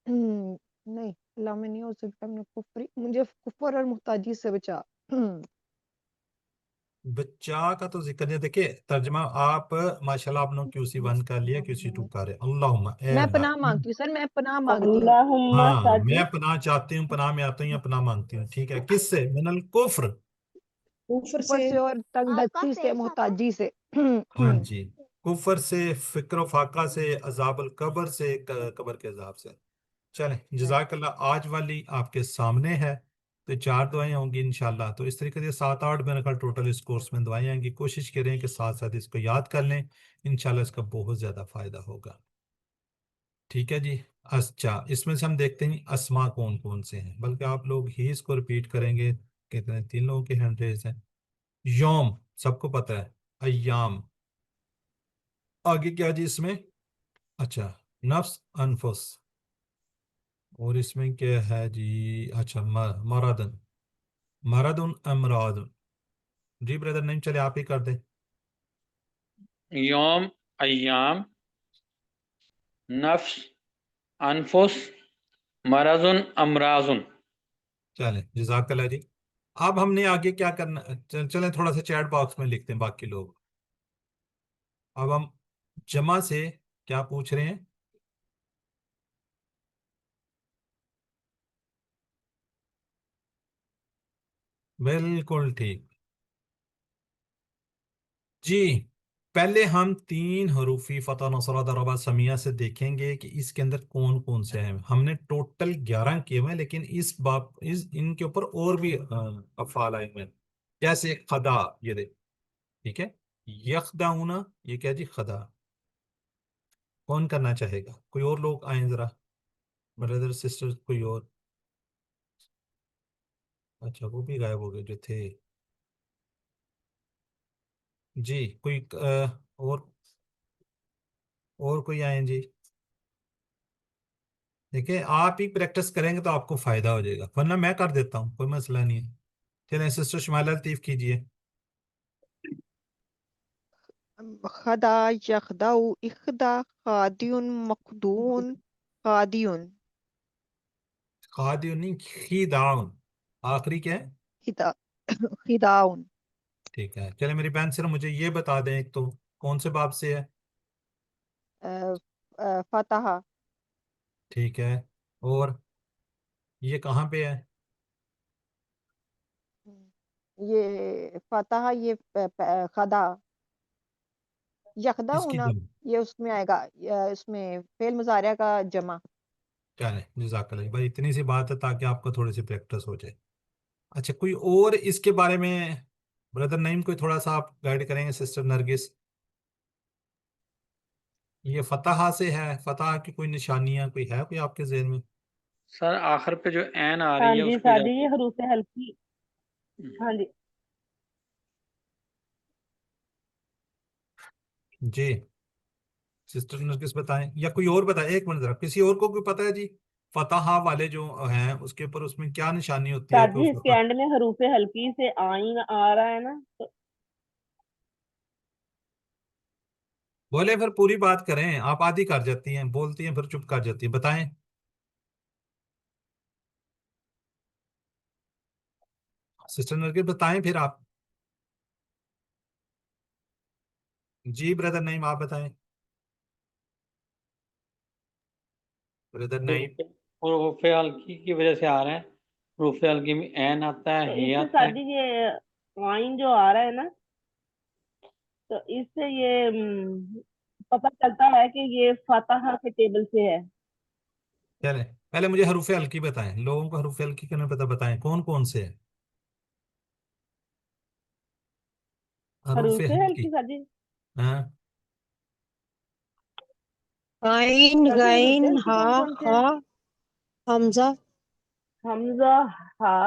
नहीं, अल्लाह में नहीं हो सकता, मैंने कुफरी, मुझे कुफर और मोहताजी से बचा। बच्चा का तो जिक्र नहीं। देखिए तर्जमा आप माशाल्लाह आप लोग QC 1 कर लिया, QC 2 कर रहे। अल्लाहुम्मा, ए मैं अल्लाह। पनाह मांगती हूँ सर, मैं पनाह मांगती हूँ। अल्लाहुम्मा हाँ, साजिद मैं पनाह चाहती हूँ, पनाह में आता हूँ या पनाह मांगती हूँ। ठीक है, किससे? मिनल कुफ्र। कुफर ऊपर से से और तंगदस्ती से, मोहताजी से। हाँ जी, कुफर से, फिक्र फाका से, अजाबुल कब्र से, कब्र के अजाब से। चलें, जजाकल्लाह। आज वाली आपके सामने है, तो 4 दुआएं होंगी इंशाल्लाह। तो इस तरीके से 7-8 मेरे ख्याल टोटल इस कोर्स में दुआएं आएंगी। कोशिश करें कि साथ साथ इसको याद कर लें, इंशाल्लाह इसका बहुत ज़्यादा फायदा होगा। ठीक है जी। अच्छा, इसमें से हम देखते हैं अस्मा कौन कौन से हैं, बल्कि आप लोग ही इसको रिपीट करेंगे। कितने? 3 लोगों के हैंड रेज हैं। यौम सबको पता है, अय्याम। आगे क्या जी इसमें? अच्छा, नफ्स, अनफुस। और इसमें क्या है जी? अच्छा, मरदन, मरदुन, अमराद। जी ब्रदर नहीं, चले आप ही कर दें। यौम, अय्याम, नफ्स, अनफुस, मरजुन, अमराजुन। चलें, जजाकल्लाह जी। अब हमने आगे क्या करना? चलें थोड़ा सा चैट बॉक्स में लिखते हैं बाकी लोग। अब हम जमा से क्या पूछ रहे हैं? बिल्कुल ठीक जी। पहले हम 3 हरूफी फतह नसरा दरबा समिया से देखेंगे कि इसके अंदर कौन कौन से हैं। हमने टोटल 11 किए हुए हैं, लेकिन इस बाप इस इनके ऊपर और भी अफ़ाल आए हुए हैं। जैसे खदा, ये देख। ठीक है, यखदाउना, ये क्या जी? खदा। कौन करना चाहेगा? कोई और लोग आए जरा, ब्रदर सिस्टर कोई और। अच्छा, वो भी गायब हो गए जो थे। जी कोई और कोई आए जी? देखिए आप ही प्रैक्टिस करेंगे तो आपको फायदा हो जाएगा, वरना मैं कर देता हूँ, कोई मसला नहीं है। चलें सिस्टर शमाला लतीफ कीजिए। खदा, यखदाउ, इखदा, खादियुन, मखदून, खादियुन, खादियो नहीं, खीदाउन। आखिरी क्या है? खिदा, खिदाउन। ठीक है, चले मेरी बहन सिर्फ मुझे ये बता दें, एक तो कौन से बाब से है? फतहा, ठीक है, और ये कहाँ पे है? ये फतहा, ये खदा, इसकी यखदाउना, जम। ये उसमें आएगा, इसमें फेल मुजारिया का जमा। चले, जजाकल्लाह भाई, इतनी सी बात है ताकि आपको थोड़ी सी प्रैक्टिस हो जाए। अच्छा, कोई और इसके बारे में ब्रदर नईम कोई थोड़ा सा आप गाइड करेंगे? सिस्टर नरगिस, ये फतहा से है, फतहा की कोई निशानियां कोई है कोई आपके जहन में? सर आखिर पे जो एन आ हाँ रही है जी उसको सादी, ये जाके। हरूफ हल्की। हाँ जी, जी सिस्टर नरगिस बताएं, या कोई और बताए। एक मिनट जरा, किसी और को कोई पता है जी? फतहा वाले जो हैं उसके ऊपर उसमें क्या निशानी होती है कि सादी उसमें इसके एंड में हरूफ हल्की से आइन आ रहा है ना, तो बोले फिर पूरी बात करें, आप आधी कर जाती हैं, बोलती हैं फिर चुप कर जाती हैं। बताएं सिस्टर नरगिस, बताएं फिर आप। जी ब्रदर नईम आप बताएं। ब्रदर नईम। रूफे हल्की की वजह से आ रहे हैं। रूफे हल्की में एन आता है, हे इससे आता है। सादी ये आइन जो आ रहा है ना, तो इससे ये पता चलता है कि ये फतहा के टेबल से है। चले, पहले मुझे हरूफ हल्की बताएं, लोगों को हरूफ हल्की का नहीं पता, बताएं कौन कौन से हैं हरूफ हरूफ हल्की? हल्की सादी, हाँ, आइन, सादी हरूफ गाइन, हल्की हा, कौन कौन से हा, हैं? हमजा, हमजा, हा,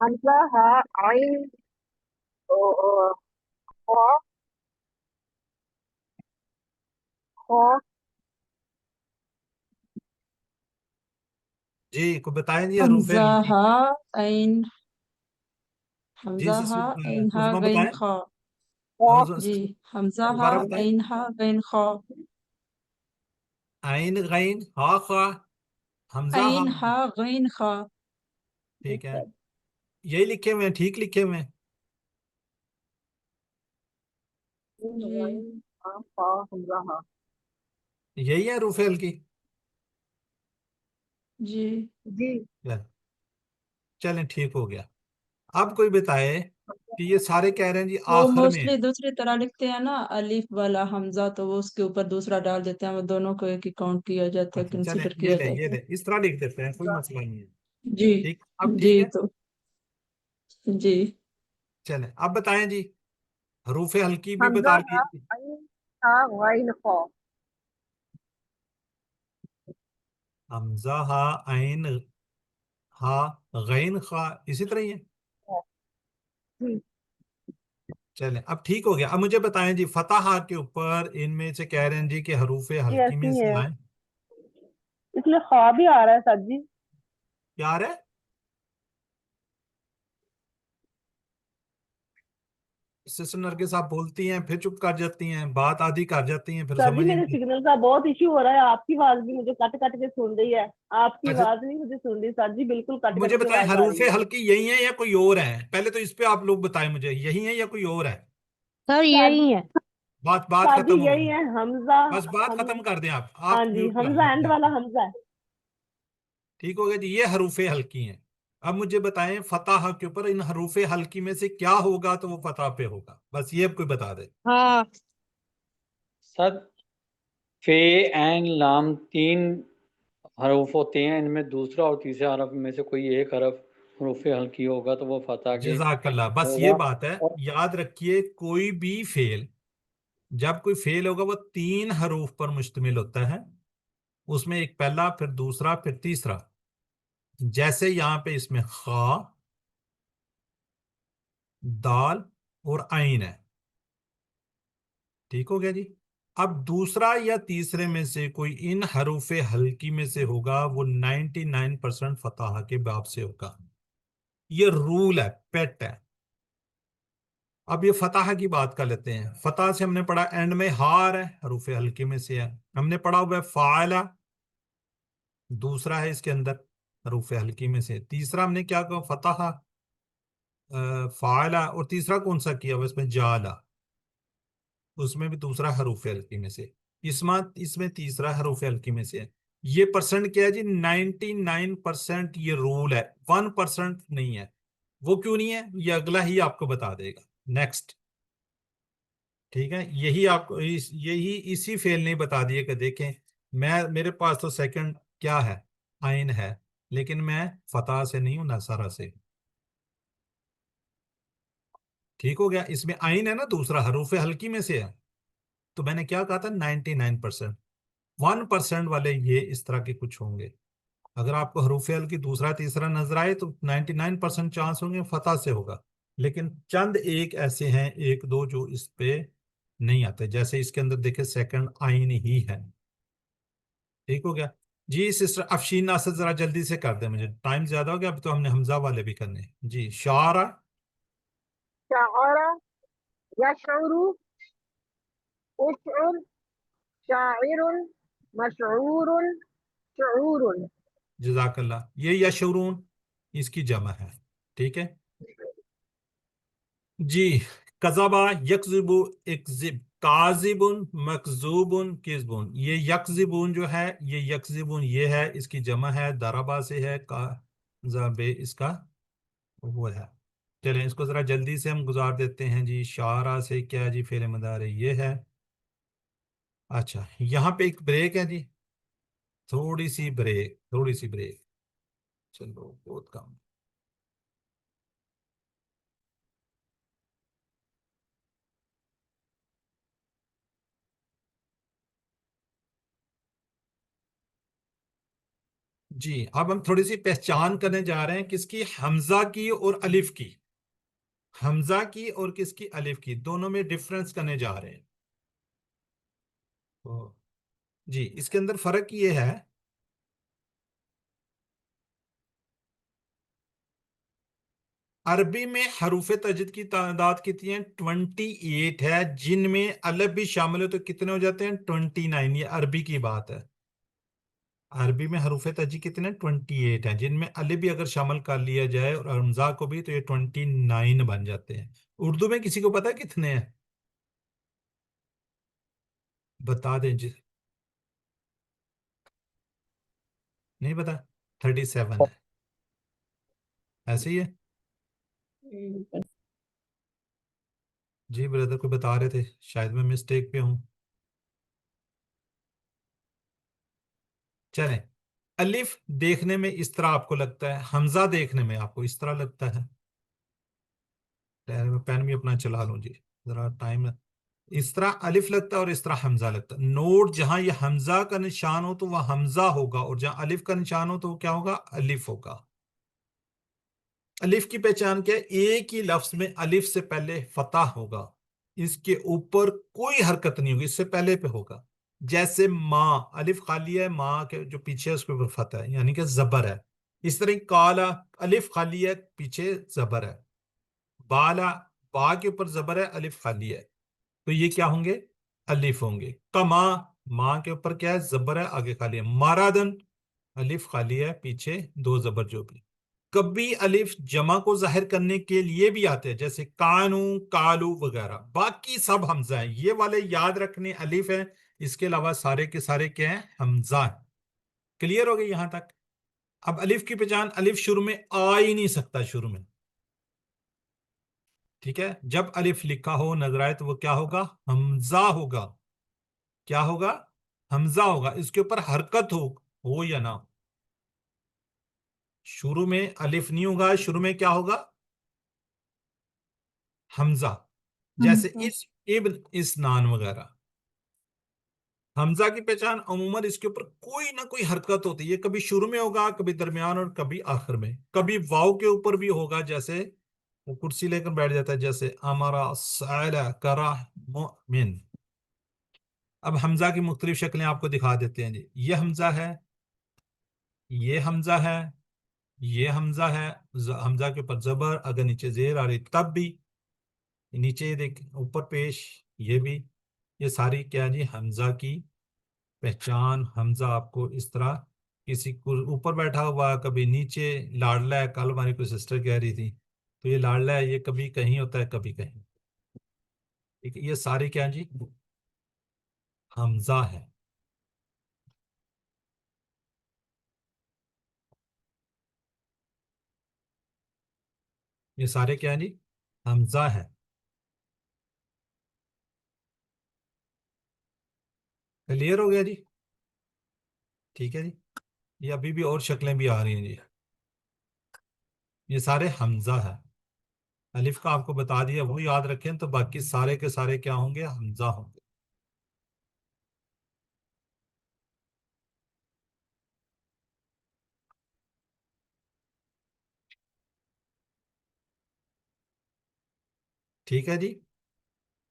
हमजा, हा, आइन, जी को बताएं जी हरूफ हमजा हल्की। हा ऐन जी हमजा जी हा ऐन हा उजमा गैन बताएं। खा। जी, हमजा हा दोबारा बताएं। ऐन हा गैन खा। आइन गैन हा खा हमजा हा। ऐन हा गैन खा। ठीक है, यही लिखे हुए हैं, ठीक लिखे हुए हैं। जी यही है हरूफ हल्की। जी। चलें ठीक हो गया। अब कोई बताए कि ये सारे कह रहे हैं जी वो आखिर में। मोस्टली दूसरी तरह लिखते हैं ना, अलिफ वाला हमजा, तो वो उसके ऊपर दूसरा डाल देते हैं, वो दोनों को एक ही काउंट किया जाता है, अच्छा चलें, कंसीडर ये किया ले ये जाता है। ले इस तरह लिख देते हैं, कोई मसला नहीं है। जी। ठीक, अब जी ठीक है। तो जी। चलें अब बताएं जी, हरूफ हल्की भी बता दिए। हमजा हा आइन हा गैन खा, इसी तरह ही है। चलें अब ठीक हो गया। अब मुझे बताएं जी, फतहा के ऊपर इनमें से कह रहे हैं जी कि हरूफ जी हल्की में ऐसी से है, आए। इसलिए खा भी आ रहा है सर जी। यार है सिस्टर नरगिस, आप बोलती हैं फिर चुप कर जाती हैं, बात आधी कर जाती हैं, फिर सर जी समझ ही मेरे नहीं। सिग्नल का बहुत इश्यू हो रहा है, आपकी आवाज भी मुझे कट कट के सुन रही है, आपकी अच्छा, आवाज नहीं मुझे सुन रही सर जी, बिल्कुल कट मुझे कट के बताएं आवाज आ हरूफ रही है। हल्की यही है या कोई और है? पहले तो इस पे आप लोग बताएं मुझे, यही है या कोई और है? सर सर यही है। बात बात सर जी खत्म हो यही गई। है हमजा। बस बात हम खत्म कर दें आप हाँ जी, म्यूट कर हमजा दें एंड अपने वाला आप। हमजा है। ठीक हो गया जी, ये हरूफ हल्की हैं। अब मुझे बताएं फतह के ऊपर इन हरूफ हल्की में से क्या होगा तो वो फतह पे होगा, बस ये अब कोई बता दे। हाँ। सद, फे, ऐन, लाम, तीन हरूफ होते हैं, इनमें दूसरा और तीसरा हरफ में से कोई एक हरफ हरूफ हल्की होगा तो वो फतह के जज़ाकल्लाह, बस ये होगा। बात है। और याद रखिए कोई भी फेल, जब कोई फेल होगा वो तीन हरूफ पर मुश्तमिल होता है। उसमें एक पहला, फिर दूसरा, फिर तीसरा। जैसे यहां पे इसमें खा, दाल और आइन है। ठीक हो गया जी। अब दूसरा या तीसरे में से कोई इन हरूफ हल्की में से होगा, वो 99% फतह के बाब से होगा। ये रूल है, पेट है। अब ये फतह की बात कर लेते हैं। फतह से हमने पढ़ा एंड में हार है, हरूफ हल्की में से है। हमने पढ़ा हुआ है फाला, दूसरा है इसके अंदर हरूफ हल्की में से। तीसरा हमने क्या कहा, फतह फाला, और तीसरा कौन सा किया हुआ इसमें, जाला, उसमें भी दूसरा हरूफ हल्की में से। इसमें तीसरा हरूफ हल्की में से है। ये परसेंट क्या है जी, 99% ये रूल है, 1% नहीं है। वो क्यों नहीं है ये अगला ही आपको बता देगा। नेक्स्ट, ठीक है, यही आपको यही इसी फेल ने बता दिया कि देखें, मेरे पास तो सेकंड क्या है, आइन है, लेकिन मैं फतह से नहीं हूं, नसारा से। ठीक हो गया, इसमें आइन है ना, दूसरा हरूफ हल्की में से है। तो मैंने क्या कहा था, 99%। 1% वाले ये इस तरह के कुछ होंगे। अगर आपको हरूफ हल्की दूसरा तीसरा नजर आए तो 99% चांस होंगे फतह से होगा। लेकिन चंद एक ऐसे हैं, एक दो, जो इस पे नहीं आते। जैसे इसके अंदर देखे सेकंड आइन ही है। ठीक हो गया जी। सिस्टर अफशीन नासर जरा जल्दी से कर दे, मुझे टाइम ज्यादा हो गया, अब तो हमने हमजा वाले भी करने हैं। जी शारा, शअरा यशउरु उशउर शाइरुन मशऊरुन शुऊरुन। जजाकल्ला, ये यशउरून इसकी जमा है। ठीक है जी। कज़बा यकज़िबु इक्ज़िब, काज़िबुन मकज़ूबुन किज़बुन। ये यकज़िबुन जो है, ये यकज़िबुन ये है, इसकी जमा है। दरबा से है, काज़बे इसका वो है। चलें इसको जरा जल्दी से हम गुजार देते हैं जी। शारा से क्या जी, फेरे मदारे ये है। अच्छा, यहाँ पे एक ब्रेक है जी, थोड़ी सी ब्रेक, थोड़ी सी ब्रेक। चलो बहुत कम। जी अब हम थोड़ी सी पहचान करने जा रहे हैं, किसकी, हमजा की और अलिफ की। हमजा की और किसकी, अलिफ की, दोनों में डिफरेंस करने जा रहे हैं। तो जी इसके अंदर फर्क ये है, अरबी में हरूफ तजदीद की तादाद कितनी है, 28 है, जिनमें अलफ भी शामिल हो तो कितने हो जाते हैं, 29। ये अरबी की बात है। अरबी में हरूफ तजदीद कितने, 28 हैं, जिनमें अलफ भी अगर शामिल कर लिया जाए और हमजा को भी, तो ये 29 बन जाते हैं। उर्दू में किसी को पता है कितने हैं, बता दें जी। नहीं पता, 37 है, ऐसे ही है। जी ब्रदर को बता रहे थे, शायद मैं मिस्टेक पे हूँ। चलें, अलिफ देखने में इस तरह आपको लगता है, हमजा देखने में आपको इस तरह लगता है। मैं पेन भी अपना चला लूं जी, जरा टाइम। इस तरह अलिफ लगता है और इस तरह हमजा लगता है। नोट, जहां ये हमजा का निशान हो तो वह हमजा होगा, और जहां अलिफ का निशान हो तो वो क्या होगा, अलिफ होगा। अलिफ की पहचान क्या है, एक ही लफ्ज में अलिफ से पहले फतह होगा, इसके ऊपर कोई हरकत नहीं होगी, इससे पहले पे होगा। जैसे माँ, अलिफ खाली है, माँ के जो पीछे है उसके ऊपर फतह है, यानी कि जबर है। इस तरह काला, अलिफ खाली है, पीछे जबर है। बाला, बा के ऊपर जबर है, अलिफ खाली है, तो ये क्या होंगे, अलिफ होंगे। कमा, माँ के ऊपर क्या है, जबर है, आगे खाली है। मारादन, अलिफ खाली है, पीछे दो जबर जो भी। कभी अलिफ जमा को जाहिर करने के लिए भी आते हैं, जैसे कानू, कालू वगैरह। बाकी सब हमजा है, ये वाले याद रखने अलिफ है, इसके अलावा सारे के सारे क्या है, हमजा है। क्लियर हो गई यहां तक। अब अलिफ की पहचान, अलिफ शुरू में आ ही नहीं सकता, शुरू में, ठीक है। जब अलिफ लिखा हो नजर आए तो वो क्या होगा, हमजा होगा। क्या होगा, हमजा होगा, इसके ऊपर हरकत हो या ना हो। शुरू में अलिफ नहीं होगा, शुरू में क्या होगा, हमजा। जैसे इस, इब्न, इस, नान वगैरह। हमजा की पहचान अमूमन इसके ऊपर कोई ना कोई हरकत होती है, ये कभी शुरू में होगा, कभी दरमियान, और कभी आखिर में। कभी वाव के ऊपर भी होगा, जैसे वो कुर्सी लेकर बैठ जाता है, जैसे अमरा, साला, करा, मुमिन। अब हमजा की मुख्तलिफ शक्लें आपको दिखा देते हैं जी। ये हमजा है, ये हमजा है, ये हमजा है। हमजा के ऊपर जबर, अगर नीचे जेर आ रही तब भी, नीचे ये देख ऊपर पेश, ये भी। ये सारी क्या जी, हमजा की पहचान। हमजा आपको इस तरह, किसी को ऊपर बैठा हुआ, कभी नीचे, लाडला है, कल हमारी कोई सिस्टर कह रही थी, तो ये लाडला है, ये कभी कहीं होता है, कभी कहीं। ठीक है, ये सारे क्या जी, हमजा है। ये सारे क्या है जी, हमजा है। क्लियर हो गया जी, ठीक है जी। ये अभी भी और शक्लें भी आ रही हैं जी, ये सारे हमजा है। अलिफ का आपको बता दिया, वो याद रखें, तो बाकी सारे के सारे क्या होंगे, हमजा होंगे। ठीक है जी।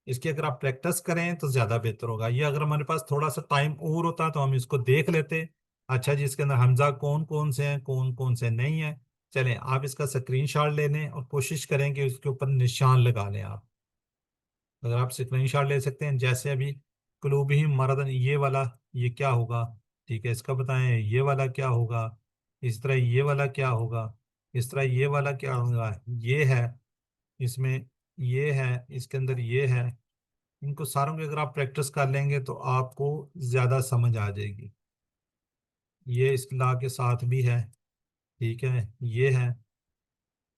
इसकी अगर आप प्रैक्टिस करें तो ज्यादा बेहतर होगा। ये अगर हमारे पास थोड़ा सा टाइम और होता तो हम इसको देख लेते। अच्छा जी, इसके अंदर हमजा कौन कौन से हैं, कौन कौन से नहीं है। चलें, आप इसका स्क्रीनशॉट ले लें और कोशिश करें कि उसके ऊपर निशान लगा लें आप। अगर आप स्क्रीनशॉट ले सकते हैं, जैसे अभी कुलूबिहिम मरदन, ये वाला, ये क्या होगा, ठीक है, इसका बताएं। ये वाला क्या होगा, इस तरह ये वाला क्या होगा, इस तरह ये वाला क्या होगा, ये है इसमें, ये है इसके अंदर, ये है। इनको सारों की अगर आप प्रैक्टिस कर लेंगे तो आपको ज्यादा समझ आ जाएगी। ये इस ला के साथ भी है, ठीक है, ये है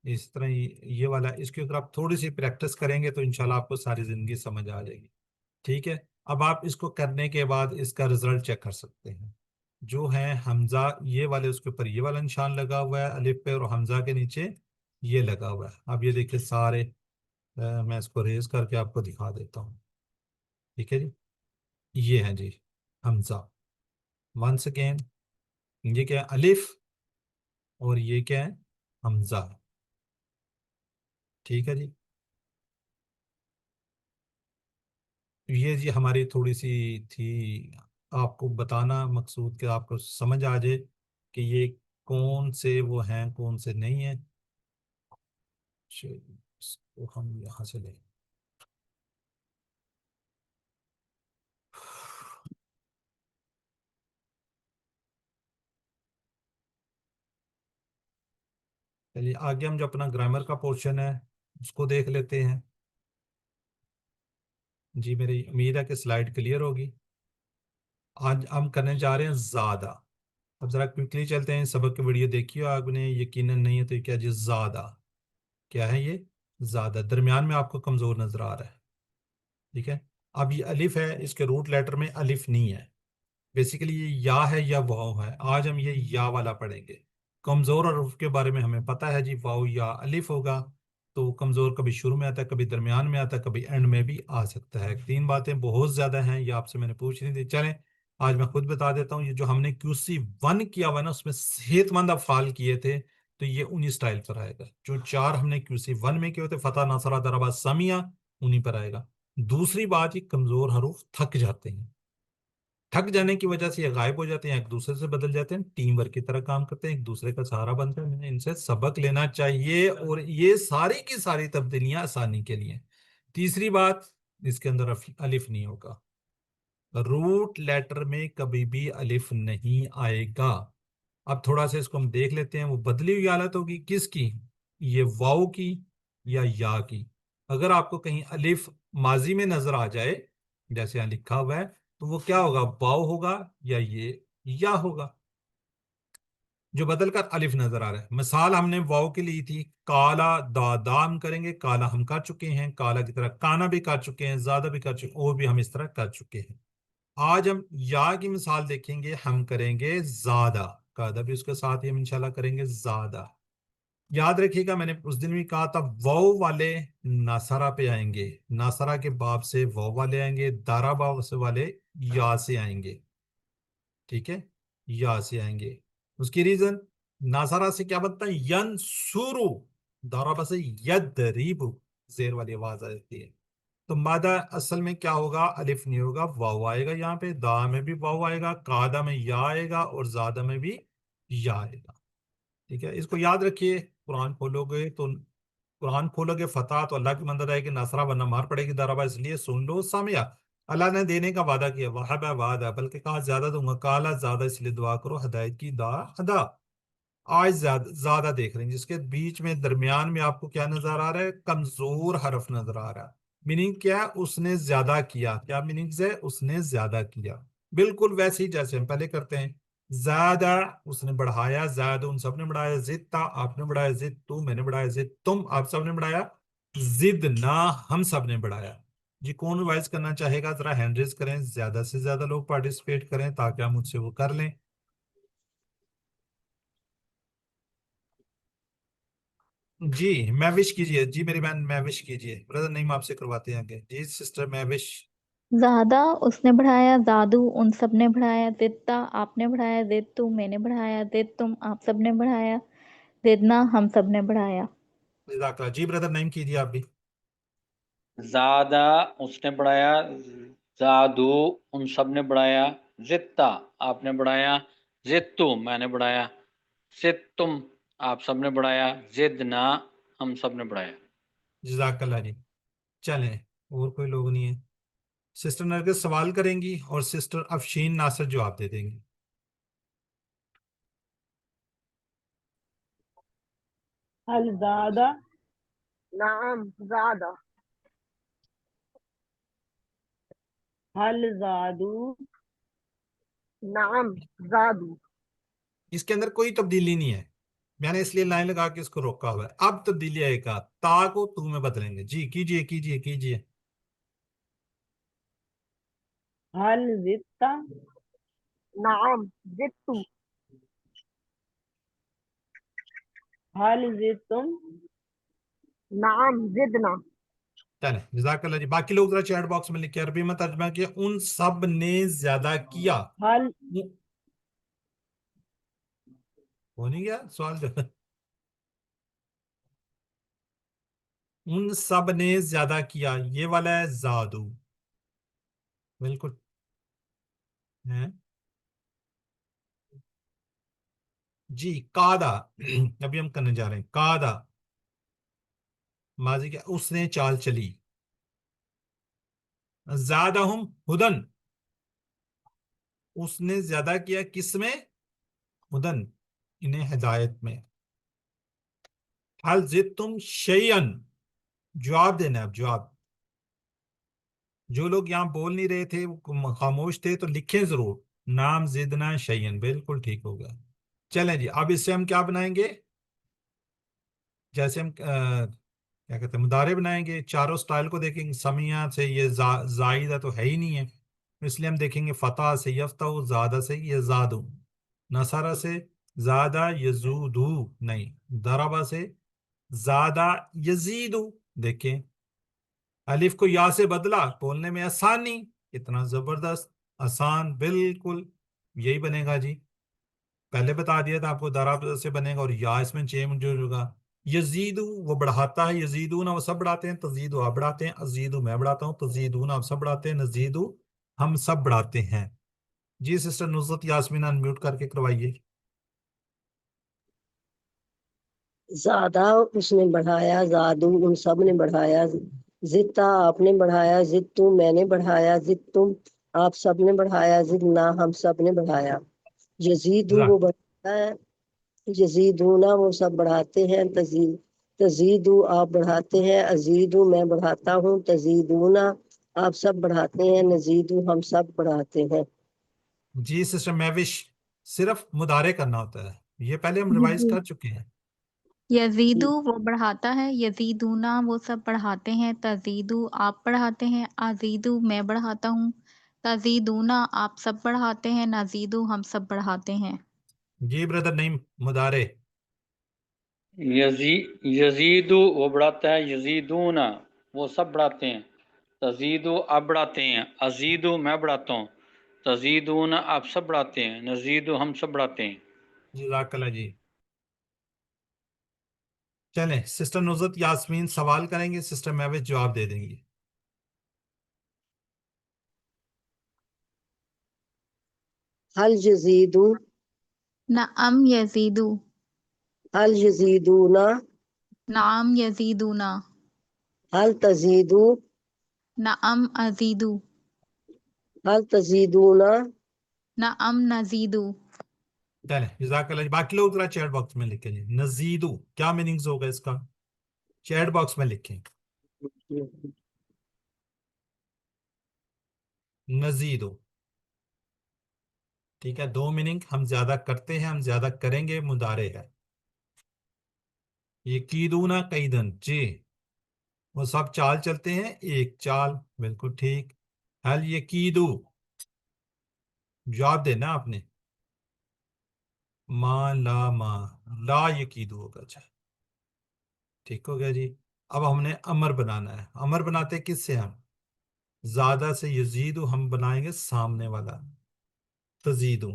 इस तरह, ये वाला, इसकी अगर आप थोड़ी सी प्रैक्टिस करेंगे तो इंशाल्लाह आपको सारी जिंदगी समझ आ जाएगी। ठीक है, अब आप इसको करने के बाद इसका रिजल्ट चेक कर सकते हैं। जो है हमजा, ये वाले उसके ऊपर ये वाला निशान लगा हुआ है अलिफ पे, और हमजा के नीचे ये लगा हुआ है। अब ये देखिए सारे, मैं इसको रेज करके आपको दिखा देता हूँ। ठीक है जी, ये है जी हमजा। वंस अगेन, ये क्या है, अलिफ, और ये क्या है, हमजा। ठीक है जी। ये जी हमारी थोड़ी सी थी आपको बताना मकसूद कि आपको समझ आ जाए कि ये कौन से वो हैं कौन से नहीं हैं। चलिए, इसको हम यहाँ से लें। चलिए आगे हम जो अपना ग्रामर का पोर्शन है उसको देख लेते हैं। जी मेरी उम्मीद है कि स्लाइड क्लियर होगी। आज हम करने जा रहे हैं ज़्यादा। अब ज़रा क्विकली चलते हैं, सबक की वीडियो देखिए आपने, यकीनन नहीं है तो क्या जी ज़्यादा क्या है ये ज़्यादा दरमियान में आपको कमज़ोर नज़र आ रहा है। ठीक है, अब ये अलिफ है, इसके रूट लेटर में अलिफ नहीं है, बेसिकली ये या है या वाव है। आज हम ये या वाला पढ़ेंगे। कमजोर हरूफ के बारे में हमें पता है जी, वाव या अलिफ होगा। तो कमजोर कभी शुरू में आता है, कभी दरमियान में आता है, कभी एंड में भी आ सकता है। तीन बातें बहुत ज्यादा हैं, ये आपसे मैंने पूछ नहीं थी। चलें आज मैं खुद बता देता हूँ। ये जो हमने QC1 किया हुआ है ना, उसमें सेहतमंद अफ़ाल किए थे, तो ये उन्हीं स्टाइल पर आएगा। जो चार हमने QC1 में किए होते, फतह नसरा दरबा समिया, उन्हीं पर आएगा। दूसरी बात, ये कमजोर हरूफ थक जाते हैं, थक जाने की वजह से ये गायब हो जाते हैं, एक दूसरे से बदल जाते हैं, टीम वर्क की तरह काम करते हैं, एक दूसरे का सहारा बनते हैं। हमें इनसे सबक लेना चाहिए, और ये सारी की सारी तब्दीलियां आसानी के लिए। तीसरी बात, इसके अंदर अलिफ नहीं होगा, रूट लेटर में कभी भी अलिफ नहीं आएगा। अब थोड़ा सा इसको हम देख लेते हैं, वो बदली हुई हालत होगी किसकी, ये वाव की या की। अगर आपको कहीं अलिफ माजी में नजर आ जाए, जैसे यहाँ लिखा हुआ है, तो वो क्या होगा, वाव होगा या ये या होगा, जो बदल कर अलिफ नजर आ रहा है। मिसाल हमने वाव की ली थी, काला दादाम करेंगे, काला हम कर चुके हैं, काला की तरह काना भी कर चुके हैं, ज्यादा भी कर चुके हैं, और भी हम इस तरह कर चुके हैं। आज हम या की मिसाल देखेंगे, हम करेंगे ज्यादा, कादा भी उसके साथ ही हम इंशाल्लाह करेंगे ज्यादा। याद रखिएगा मैंने उस दिन भी कहा था, वाव वाले नासरा पे आएंगे, नासरा के बाब से वाव वाले आएंगे, दारा बाब से वाले या से आएंगे। ठीक है, या से आएंगे। उसकी रीजन, नासरा से क्या बनता है, यन सुरु, दारा से यदरीबु, जेर वाली आवाज आ जाती है। तो मादा असल में क्या होगा, अलिफ नहीं होगा, वाव आएगा। यहाँ पे दा में भी वाव आएगा, कादा में या आएगा, और ज्यादा में भी या आएगा। ठीक है, इसको याद रखिए। कुरान खोलोगे तो कुरान खोलोगे फतह तो अल्लाह की मदद आएगी, नसरा वरना मार पड़ेगी दरबा। इसलिए सुन लो सामिया, अल्लाह ने देने का वादा किया, वहाब वादा, बल्कि कहा ज्यादा दूंगा, काला ज्यादा, इसलिए दुआ करो हिदायत की, दा अदा। आज ज्यादा ज्यादा देख रहे हैं, जिसके बीच में दरमियान में आपको क्या नजर आ रहा है, कमजोर हरफ नजर आ रहा है। मीनिंग क्या है, उसने ज्यादा किया। क्या मीनिंग है, उसने ज्यादा किया, बिल्कुल वैसे ही जैसे हम पहले करते हैं। ज्यादा, उसने बढ़ाया, ज्यादा उन सबने बढ़ाया, जिद्दा आपने बढ़ाया, जिद तू मैंने बढ़ाया, जिद तुम आप सबने बढ़ाया, जिद ना हम सब ने बढ़ाया। जी कौन रिवाइज करना चाहेगा, जरा हैंड रेज करें, ज्यादा से ज्यादा लोग पार्टिसिपेट करें ताकि हम मुझसे वो कर लें। जी मैविश कीजिए, जी मेरी बहन मैविश कीजिए, ब्रदर नहीं आपसे करवाते हैं आगे। जी सिस्टर मैविश। ज्यादा उसने बढ़ाया, जादू उन सब ने बढ़ाया, जिद्दा आपने बढ़ाया, जिद्दू मैंने बढ़ाया, जिद तुम आप सब ने बढ़ाया, जिदना हम सब ने बढ़ाया। जज़ाकल्लाह। जी ब्रदर नहीं कीजिए आप भी। ज़्यादा उसने बढ़ाया, जादू उन सब ने बढ़ाया, जित्ता आपने बढ़ाया, जित्तु मैंने बढ़ाया, सित्तुम आप सब ने बढ़ाया, जिदना हम सब ने बढ़ाया। जज़ाकल्लाह जी। चलें, और कोई लोग नहीं है। सिस्टर नरगिस सवाल करेंगी और सिस्टर अफशीन नासर जवाब दे देंगी। हल ज़ादा, नाम ज़्यादा, हल ज़ादू, नाम ज़ादू, इसके अंदर कोई तब्दीली नहीं है, मैंने इसलिए लाइन लगा के इसको रोका हुआ है। अब तब्दीली आएगा, ता को तू में बदलेंगे। जी कीजिए कीजिए कीजिए। हल ज़िद्दा, नाम जित्तू, हल ज़िद्तुम, नाम जिदना। चले जज़ाकल्लाह जी। बाकी लोग जरा चैट बॉक्स में लिखे, अरबी में तर्जमा किया, उन सब ने ज्यादा किया। हल हो नहीं गया सवाल जो उन सब ने ज्यादा किया, ये वाला है जादू। बिल्कुल है जी। कादा अभी हम करने जा रहे हैं। कादा माजी क्या, उसने चाल चली। ज़ादहुम हुदन, उसने ज्यादा किया किसमें? हुदन, इन्हें हिदायत में। हल जिद्तुम शैयन, जवाब देना है अब, जवाब। जो लोग यहाँ बोल नहीं रहे थे, वो खामोश थे, तो लिखें जरूर, नाम जिदना शैयन, बिल्कुल ठीक हो गया। चलें जी, अब इससे हम क्या बनाएंगे? जैसे हम क्या कहते हैं, मुदारे बनाएंगे। चारों स्टाइल को देखेंगे। समिया से ये जायदा तो है ही नहीं है, इसलिए हम देखेंगे फतह से यफ्तहु, ज़ादा से यज़ादु, नसरा से ज़ादा यजूदू नहीं, दरबा से ज़ादा यजीदु। देखें, अलिफ को या से बदला, बोलने में आसानी, कितना जबरदस्त आसान, बिल्कुल यही बनेगा जी। पहले बता दिया था आपको, दराब से बनेगा, और या इसमें चेंज होगा। यजीदु वो बढ़ाता है, यजीदू ना वो सब बढ़ाते हैं, तजीदु आप बढ़ाते हैं, अजीदु मैं बढ़ाता हूँ, तजीदू ना आप सब बढ़ाते हैं, नजीदु हम सब बढ़ाते हैं। जी सिस्टर नुसरत यास्मीन अनम्यूट करके करवाइए। ज्यादा उसने बढ़ाया, जादू उन सब ने बढ़ाया, जिद्दा आपने बढ़ाया, जिद्दू मैंने बढ़ाया, जिद्दुम आप सब ने बढ़ाया, जिदना हम सब ने बढ़ाया। यजीदू वो बढ़ाता है, यजीदूना वो सब बढ़ाते हैं, तजीदू आप बढ़ाते हैं, अजीदू मैं बढ़ाता हूँ, तजीदूना आप सब बढ़ाते हैं, नजीदू हम सब बढ़ाते हैं। जी सिस्टर महविश, सिर्फ मुदारे करना होता है, ये पहले हम रिवाइज कर चुके हैं। यजीदू वो बढ़ाता है, यजीदूना वो सब बढ़ाते हैं, तजीदू आप बढ़ाते हैं, अजीदू मैं बढ़ाता हूँ, तजीदूना आप सब बढ़ाते हैं, नजीदू हम सब बढ़ाते हैं। जी ब्रदर नईम, मुदारे। यजीदू वो बढ़ाता है, यजीदूना वो सब बढ़ाते हैं, तजीदु आप बढ़ाते हैं, अजीदु मैं बढ़ाता हूँ, तजीदून आप सब बढ़ाते हैं, नजीदु हम सब बढ़ाते हैं। जज़ाकल्लाह जी। चलें, सिस्टर नुसरत यास्मीन सवाल करेंगे, सिस्टर महविश जवाब दे देंगी। हल यजीदू, नअम यजीदू, हल यजीदूना, नाम यजीदूना, हल तजीदू, नअम अजीदू, हल तजीदूना। नअम नजीदू। चलें जज़ाकल्लाह जी। बाकी लोग जरा चैट बॉक्स में लिखें जी, नजीदू क्या मीनिंग्स होगा इसका, चैट बॉक्स में लिखें। नजीदू, ठीक है, दो मीनिंग, हम ज्यादा करते हैं, हम ज्यादा करेंगे, मुदारे है। ये कीदूना कईदन जी, वो सब चाल चलते हैं, एक चाल, बिल्कुल ठीक। हल ये कीदू, जवाब देना आपने। मा ला मा, ला ये कीदू होगा। अच्छा ठीक हो गया जी। अब हमने अमर बनाना है। अमर बनाते किससे हम? ज्यादा से यजीदू हम बनाएंगे सामने वाला, तजीदू।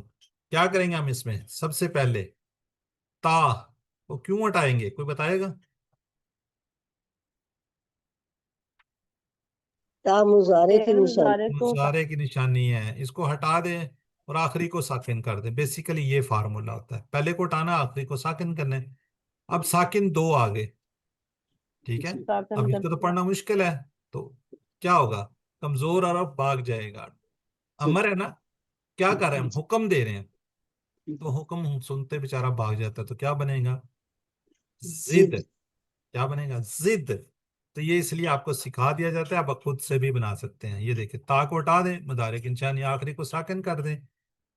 क्या करेंगे हम इसमें? सबसे पहले ता वो क्यों हटाएंगे, कोई बताएगा? ता मुजारे की फेल निशानी। मुजारे को मुजारे की निशानी है, इसको हटा दें और आखिरी को साकिन कर दें। बेसिकली ये फार्मूला होता है, पहले को हटाना, आखिरी को साकिन करने। अब साकिन दो आ गए, ठीक है। साकन अब कर इसको तो दिया। पढ़ना मुश्किल है, तो क्या होगा? कमजोर अरब भाग जाएगा। अमर है ना, क्या कर रहे हैं हम? हुक्म दे रहे हैं, तो हुक्म हम सुनते बेचारा भाग जाता है, तो क्या बनेगा? जिद। जिद। क्या बनेगा? जिद। तो ये इसलिए आपको सिखा दिया जाता है, आप खुद से भी बना सकते हैं। ये देखिए, ता को हटा दें, मुदारे की निशानी आखिरी को साकिन कर दें,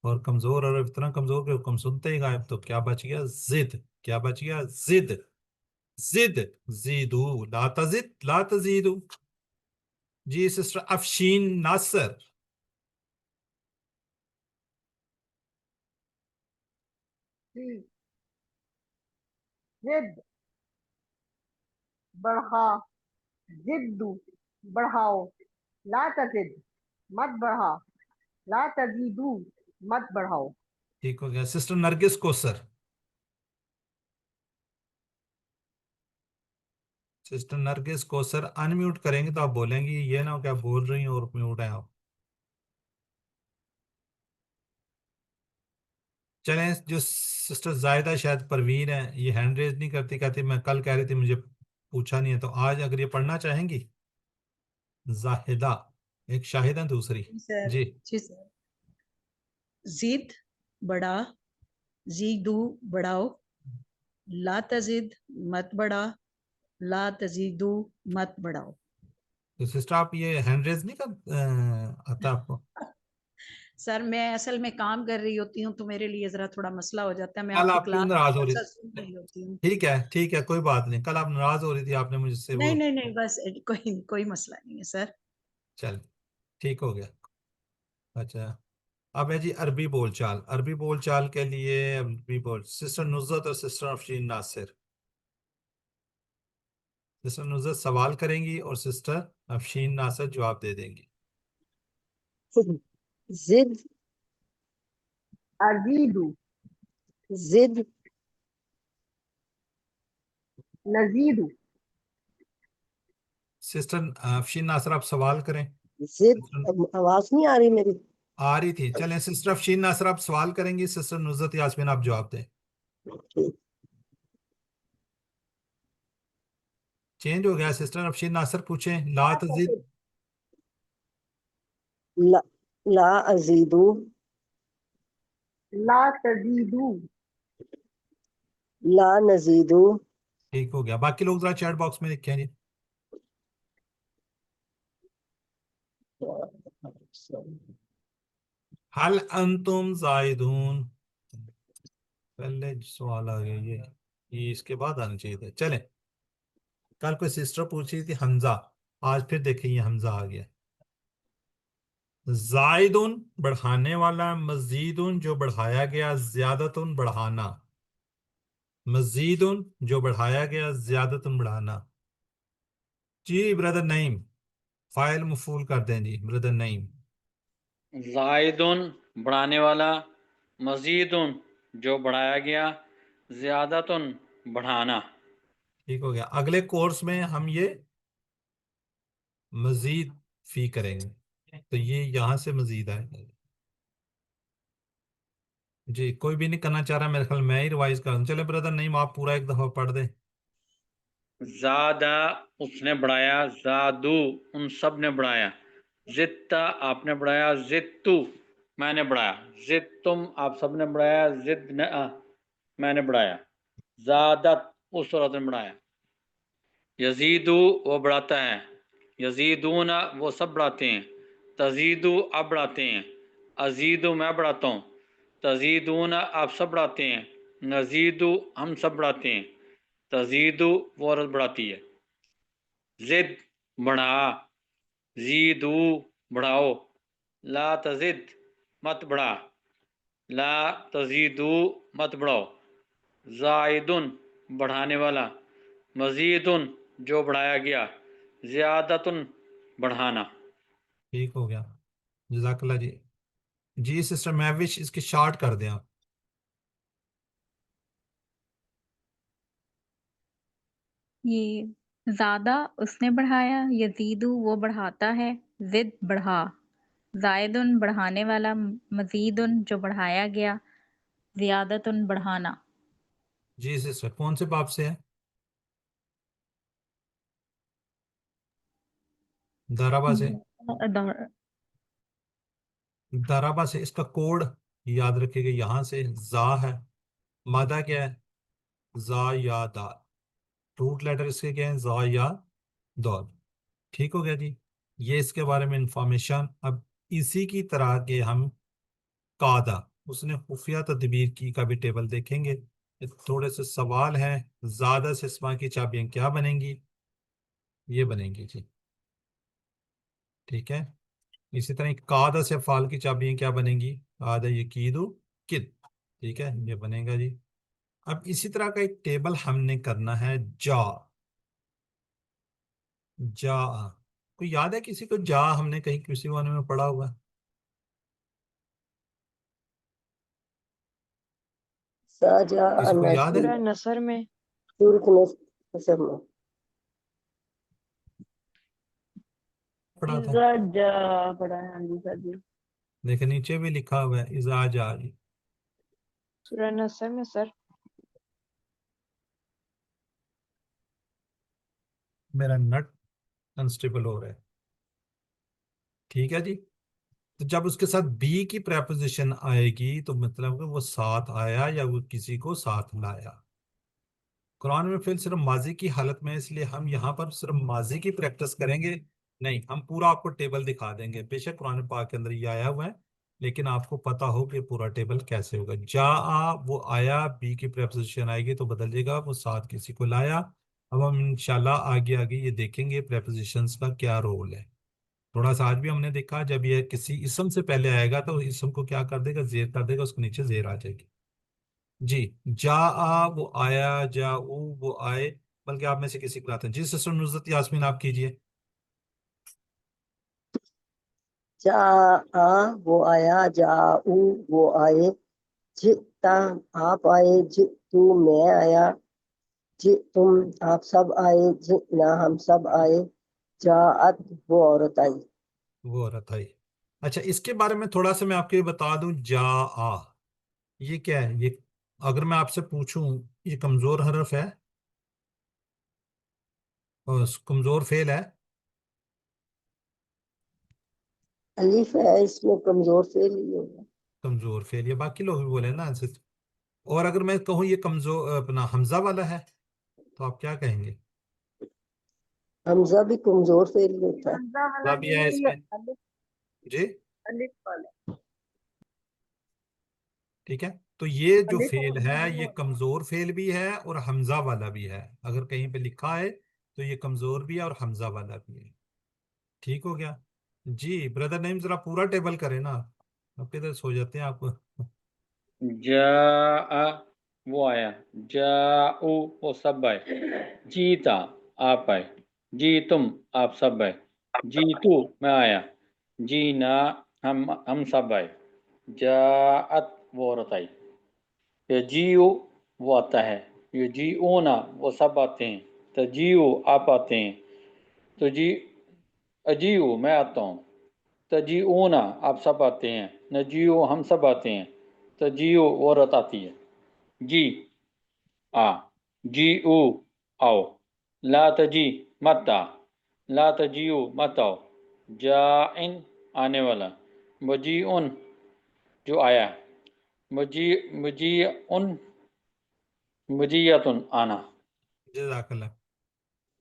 और कमजोर और इतना कमजोर के हुक्म सुनते ही गायब, तो क्या बच गया? जिद। क्या बच गया? जिद। जिद, जीदू, ला तजिद, ला तजीदू। जी सिस्टर अफशीन नासर। जिद बढ़ा, जिद्दू बढ़ाओ, ला तजिद मत बढ़ा, ला तजीदू मत बढ़ाओ। ठीक हो गया। Sister Nargis Kausar. Sister Nargis Kausar unmute करेंगे तो आप बोलेंगी, ये ना हो क्या बोल रही हैं और म्यूट है आप। चलें, जो सिस्टर जायदा शायद परवीन है, ये हैंड रेज नहीं करती, कहती मैं कल कह रही थी मुझे पूछा नहीं है, तो आज अगर ये पढ़ना चाहेंगी। जाहिदा, एक शाहिदा दूसरी। जी सर। जी जी सर। जिद बड़ा, जीदू बढ़ाओ, ला तजिद मत बढ़ा, ला तजीदू मत बढ़ाओ। तो सिस्टर आप ये हैंड रेज नहीं कर आता आपको? सर मैं असल में काम कर रही होती हूँ तो मेरे लिए जरा थोड़ा मसला हो जाता है। मैं कल आपकी आप क्यों क्लास नाराज हो रही अक्सर सुन थी? रही होती हूँ। ठीक है कोई बात नहीं, कल आप नाराज हो रही थी, आपने मुझसे वो। नहीं नहीं नहीं, बस कोई कोई मसला नहीं है सर। चल ठीक हो गया। अच्छा, अब है जी अरबी बोलचाल। अरबी बोलचाल के लिए अरबी बोल सिस्टर नुज़रत और सिस्टर अफशीन नासिर। सिस्टर नुज़रत सवाल करेंगी और सिस्टर अफशीन नासिर जवाब दे देंगी। जिद, अजीदु, जिद, नजीदु, सिस्टर अफशीन नासिर आप सवाल करें। जिद। सिस्टर आवाज नहीं आ रही मेरी? आ रही थी, चलें सिस्टर अफशीन नासिर आप सवाल करेंगी, सिस्टर नुज़रत यास्मीन आप जवाब दें। चेंज हो गया, सिस्टर अफशीन नासिर पूछें। ला तज़िद, ला, ला अजीदू, ला तजीदु, ला नजीदू, ठीक हो गया। बाकी लोग जरा चैट बॉक्स में लिखें जी। हल अंतुम जायदून, पहले सवाल आ गया ये इसके बाद आना चाहिए था। चलें, कल कोई सिस्टर पूछ रही थी हमजा, आज फिर देखें ये हमजा आ गया। जायदुन बढ़ाने वाला, मजीदुन जो बढ़ाया गया, ज्यादतुन बढ़ाना। मजीदुन जो बढ़ाया गया, ज्यादतुन बढ़ाना। जी ब्रदर नईम, फाइल मफूल कर दें जी ब्रदर नईम। जायदुन बढ़ाने वाला, मजीदुन जो बढ़ाया गया, ज़्यादतुन बढ़ाना। ठीक हो गया। अगले कोर्स में हम ये मजीद फी करेंगे, तो ये यहां से मजीद आएगा। जी कोई भी नहीं करना चाह रहा, मेरे ख्याल मैं ही रिवाइज कर दूं। चले ब्रदर नईम आप पूरा एक दफा पढ़ दें। ज़ादा उसने बढ़ाया, ज़ादू उन सब ने बढ़ाया, ज़िद्दा आपने बढ़ाया, ज़िद्तु मैंने बढ़ाया, ज़िद्तुम आप सब ने बढ़ाया, ज़िद्ना मैंने बढ़ाया, ज़ादत उस औरत ने बढ़ाया। यजीदु वो बढ़ाता है, यजीदूना वो सब बढ़ाते हैं, तजीदु आप बढ़ाते हैं, अजीदु मैं बढ़ाता हूँ, तजीदूना आप सब बढ़ाते हैं, नजीदु हम सब बढ़ाते हैं, तजीदु वो औरत बढ़ाती है। जिद बढ़ा, जीदू बढ़ाओ, ला तजिद मत बढ़ा, ला तजीदू मत बढ़ाओ, जायदुन बढ़ाने वाला, मजीदुन जो बढ़ाया गया, ज़्यादतुन बढ़ाना। ठीक हो गया, जजाकल्ला जी। जी सिस्टर महविश इसकी शार्ट कर दें आप। ये ज्यादा उसने बढ़ाया, यजीदु वो बढ़ाता है, जिद बढ़ा, जायदुन बढ़ाने वाला, मजीदुन जो बढ़ाया गया, जियादतुन बढ़ाना। जी सिस्टर कौन से बाब से है? दाराबा से। दौड़- दाराबा से इसका कोड याद रखिएगा, यहां से जा है, मादा क्या है, जा या दाल, रूट लेटर इसके क्या है, जा या दौल। ठीक हो गया जी, ये इसके बारे में इंफॉर्मेशन। अब इसी की तरह के हम कादा, उसने खुफिया तदबीर की का भी टेबल देखेंगे। ये थोड़े से सवाल हैं, ज्यादा से इस्मा की चाबियां क्या बनेंगी, ये बनेंगी जी। ठीक है, इसी तरह कादा से फाल की चाबियां क्या बनेंगी, आदा यकीदु किद। ठीक है, ये बनेगा जी। अब इसी तरह का एक टेबल हमने करना है जा। जा, कोई याद है किसी को जा, हमने कहीं किसी वाले में पढ़ा हुआ है? साजा किसी को याद है? सूरह नसर में। सूरत नसर में। पढ़ा था, इज़ा जा पढ़ा है, हाँ जी सर जी। देखिए नीचे भी लिखा हुआ है इजा जा जी। सूरह नसर में सर। मेरा नट अनस्टेबल हो रहा है। ठीक है जी। तो जब उसके साथ बी की प्रेपोजिशन आएगी तो मतलब कि वो साथ आया या वो किसी को साथ लाया। कुरान में फिर सिर्फ माजी की हालत में है, इसलिए हम यहाँ पर सिर्फ माजी की प्रैक्टिस करेंगे नहीं, हम पूरा आपको टेबल दिखा देंगे। बेशक कुरान पाक के अंदर ये आया हुआ है, लेकिन आपको पता हो कि पूरा टेबल कैसे होगा। जा आ वो आया, बी की प्रेपोजिशन आएगी तो बदल जाएगा, वो साथ किसी को लाया। अब हम इंशाल्लाह आगे आगे ये देखेंगे प्रेपोजिशंस का क्या रोल है। थोड़ा सा आज भी हमने देखा, जब ये किसी इसम से पहले आएगा तो इसम को क्या कर देगा, जेर कर देगा, उसके नीचे जेर आ जाएगी। जी। जा आ वो आया, जाऊ वो आए। बल्कि आप में से किसी को आते हैं जी। सिस्टर नुसरत यास्मीन आप कीजिए। जा आ वो आया, जाऊ वो आए, जिता आप आए, जितू मैं आया, जी तुम आप सब आए, जितना हम सब आए, जाअत वो औरत आई। वो औरत आई। अच्छा, इसके बारे में थोड़ा सा मैं आपको ये बता दूं, जा आ ये क्या है। ये अगर मैं आपसे पूछूं, ये कमजोर हरफ है और कमजोर फेल है। अलीफ है, इसमें कमजोर फेल ही होगा। कमजोर फेल, ये बाकी लोग भी बोले ना ऐसे। और अगर मैं कहूँ ये कमजोर अपना हमजा वाला है तो आप क्या कहेंगे। हमजा भी कमजोर फेल ही होता है। हमजा वाला हमजा भी नहीं है है, ये इसमें अलिफ जी। अलिफ वाला। ठीक है, तो ये जो अलिफ फेल और है वाला ये है। कमजोर फेल भी है और हमजा वाला भी है। अगर कहीं पे लिखा है तो ये कमजोर भी है और हमजा वाला भी है। ठीक हो गया जी। ब्रदर नेम जरा पूरा टेबल करें ना, अब किधर सो जाते हैं आप। जा वो आया, जाऊ वो सब आए, जीता आप आए, जी तुम आप सब आए, जीतू मैं आया, जीना हम सब आए, जाअत वो औरत आई। ये जीओ वो आता है, ये जीओ ना वो सब आते हैं, तो जीओ आप आते हैं, तो जी अजीओ मैं आता हूँ, तजीओ ना आप सब आते हैं, नजीओ हम सब आते हैं, तजीओ वो औरत आती है। जी आ, जी ओ आओ, ला तजी मत आ, ला तजीओ मत आओ, जाइन आने वाला, मजी उन जो आया, मजी मजी उन मजीयतुन आना। जज़ाकल्लाह।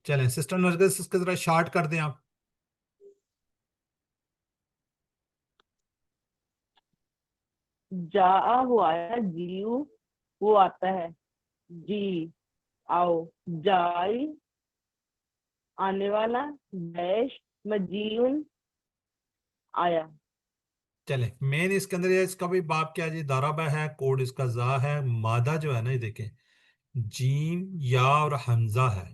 चलें सिस्टर नरगिस, इसके जरा शार्ट कर दें आप। जा वो आया, जीयू वो आता है, जी आओ, जाई आने वाला, जैश मजीउन आया। चले मेन इसके अंदर ये इसका भी बाप क्या है जी, दाराबा है, कोड इसका जा है, मादा जो है ना ये देखें, जीम या और हमजा है।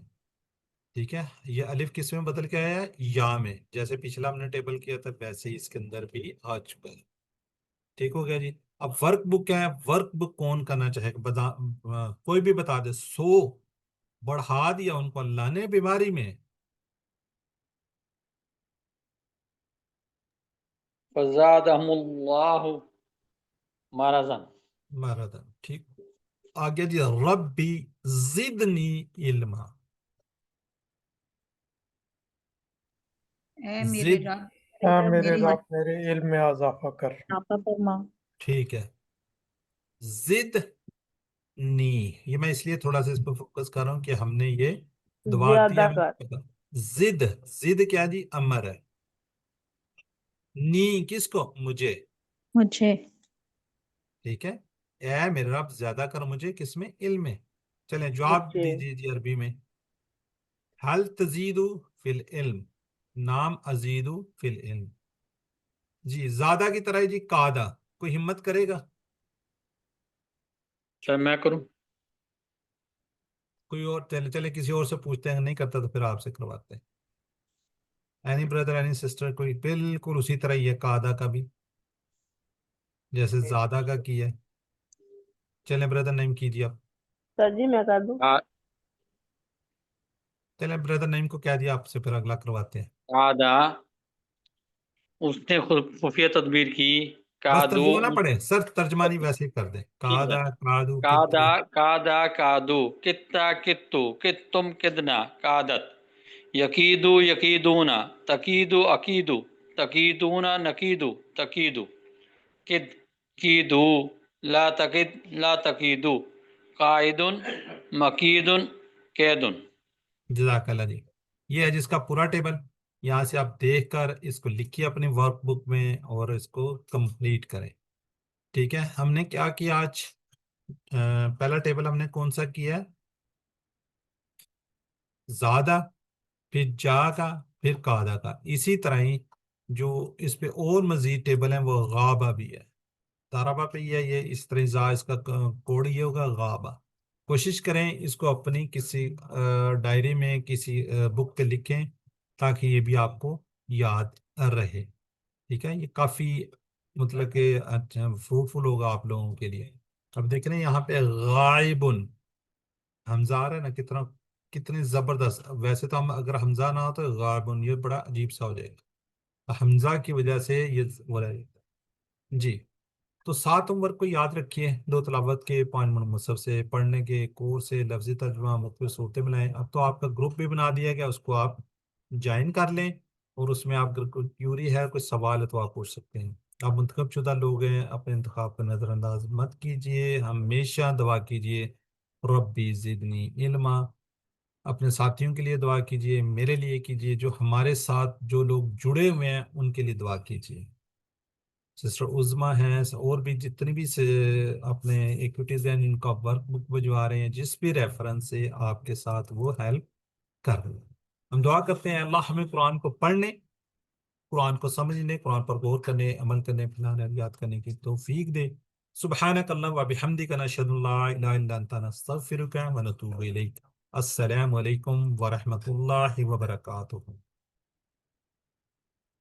ठीक है, ये अलिफ किस में बदल के आया है, या में। जैसे पिछला हमने टेबल किया था वैसे ही इसके अंदर भी आ चुका है। ठीक हो गया जी। अब वर्क बुक क्या है, वर्क बुक कौन करना चाहेगा, कोई भी बता दे। सो बढ़ा दिया उनको अल्लाह ने बीमारी में। फज़ादहुमुल्लाहु मरज़न। मरदन। ठीक। आगे जी, रब्बी जिदनी इल्मा। ए मेरे जिद। रब हाँ मेरे मेरी रब मेरे इल्म में इजाफा कर। आपा फरमा। ठीक है, जिद नी। ये मैं इसलिए थोड़ा सा इस पर फोकस कर रहा हूँ कि हमने ये दबा दिया ज्यादा हमें कर। पता। जिद, जिद क्या जी, अमर है। नी किसको, मुझे। मुझे। ठीक है, ए मेरे रब ज्यादा कर मुझे, किसमें, इल्म में। चलें जवाब मुझे दीजिए जी अरबी में। हल तजीदु फिल इल्म, नाम अजीदु फिल इल्म। जी, ज्यादा की तरह जी, कादा। कोई हिम्मत करेगा। चल मैं करूं। कोई और, चले चले किसी और से पूछते हैं, नहीं करता तो फिर आपसे करवाते हैं। एनी ब्रदर एनी सिस्टर, कोई बिल्कुल उसी तरह ही है कादा का भी, जैसे ज्यादा का किया है। चलें ब्रदर नेम कीजिए आप। सर जी मैं कर दूं। चलें ब्रदर नेम को कह दिया आपसे, फिर अगला करवाते हैं। आदा उसने खुफिया तदबीर की, बस कादू तर्जुमा ना पढ़े सर, तर्जमानी वैसे ही कर दे। ठीक है। कादा कादू कादा कितने। कादा कादू कित्ता कित्तु कित्तुम किदना कादत यकीदू यकीदूना तकीदू अकीदू तकीदूना नकीदू तकीदू किद कीदू ला तकिद ला तकीदू काइदुन मकीदुन कैदुन। जज़ाकल्लाह जी। ये है जिसका पूरा टेबल। यहाँ से आप देखकर इसको लिखिए अपनी वर्कबुक में और इसको कंप्लीट करें। ठीक है, हमने क्या किया आज? पहला टेबल हमने कौन सा किया? ज्यादा, फिर जा का, फिर कादा का। इसी तरह ही जो इस पे और मजीद टेबल है वो गाबा भी है। ताराबा पे ये इस तरह जा, इसका कोड ये होगा गाबा। कोशिश करें इसको अपनी किसी डायरी में, किसी बुक पे लिखें ताकि ये भी आपको याद रहे। ठीक है, ये काफ़ी मतलब कि अच्छा फ्रूटफुल होगा आप लोगों के लिए। अब देख रहे हैं यहाँ पे गायबुन हमजा आ रहा है ना, कितना कितनी जबरदस्त। वैसे तो हम अगर हमजा ना हो तो गायबुन ये बड़ा अजीब सा हो जाएगा, हमजा की वजह से ये हो रहा है जी। तो 7 होमवर्क को याद रखिए, 2 तिलावत के, 5 मुसहफ से पढ़ने के, कोर्स से लफ्ज़ी तर्जुमा, मुख्तलिफ सूरतें मिलाएं। अब तो आपका ग्रुप भी बना दिया गया, उसको आप ज्वाइन कर लें और उसमें आप अगर कोई क्यूरी है, कोई सवाल है तो आप पूछ सकते हैं। आप मुंतखब शुदा लोग हैं, अपने इंतखाब को नज़रअंदाज मत कीजिए, हमेशा दुआ कीजिए रब्बी ज़िदनी इल्मा। अपने साथियों के लिए दुआ कीजिए, मेरे लिए कीजिए, जो हमारे साथ जो लोग जुड़े हुए हैं उनके लिए दुआ कीजिए। सिस्टर उज़मा हैं और भी जितनी भी से अपने एक्टिविटीज़ हैं इनका वर्क बुक भिजवा रहे हैं, जिस भी रेफरेंस से आपके साथ वो हेल्प कर रहे हैं। हम दुआ करते हैं अल्लाह हमें कुरान को पढ़ने, कुरान को समझने, कुरान पर गौर करने, अमल करने, फिलहाल याद करने की तौफीक दे। सुब्हानक अल्लाहुम्मा व बिहम्दिका नशहदु ला इलाहा इल्ला अंता नस्तगफिरुका व नतूबु इलैक। अस्सलामु अलैकुम व रहमतुल्लाहि व बरकातुहू।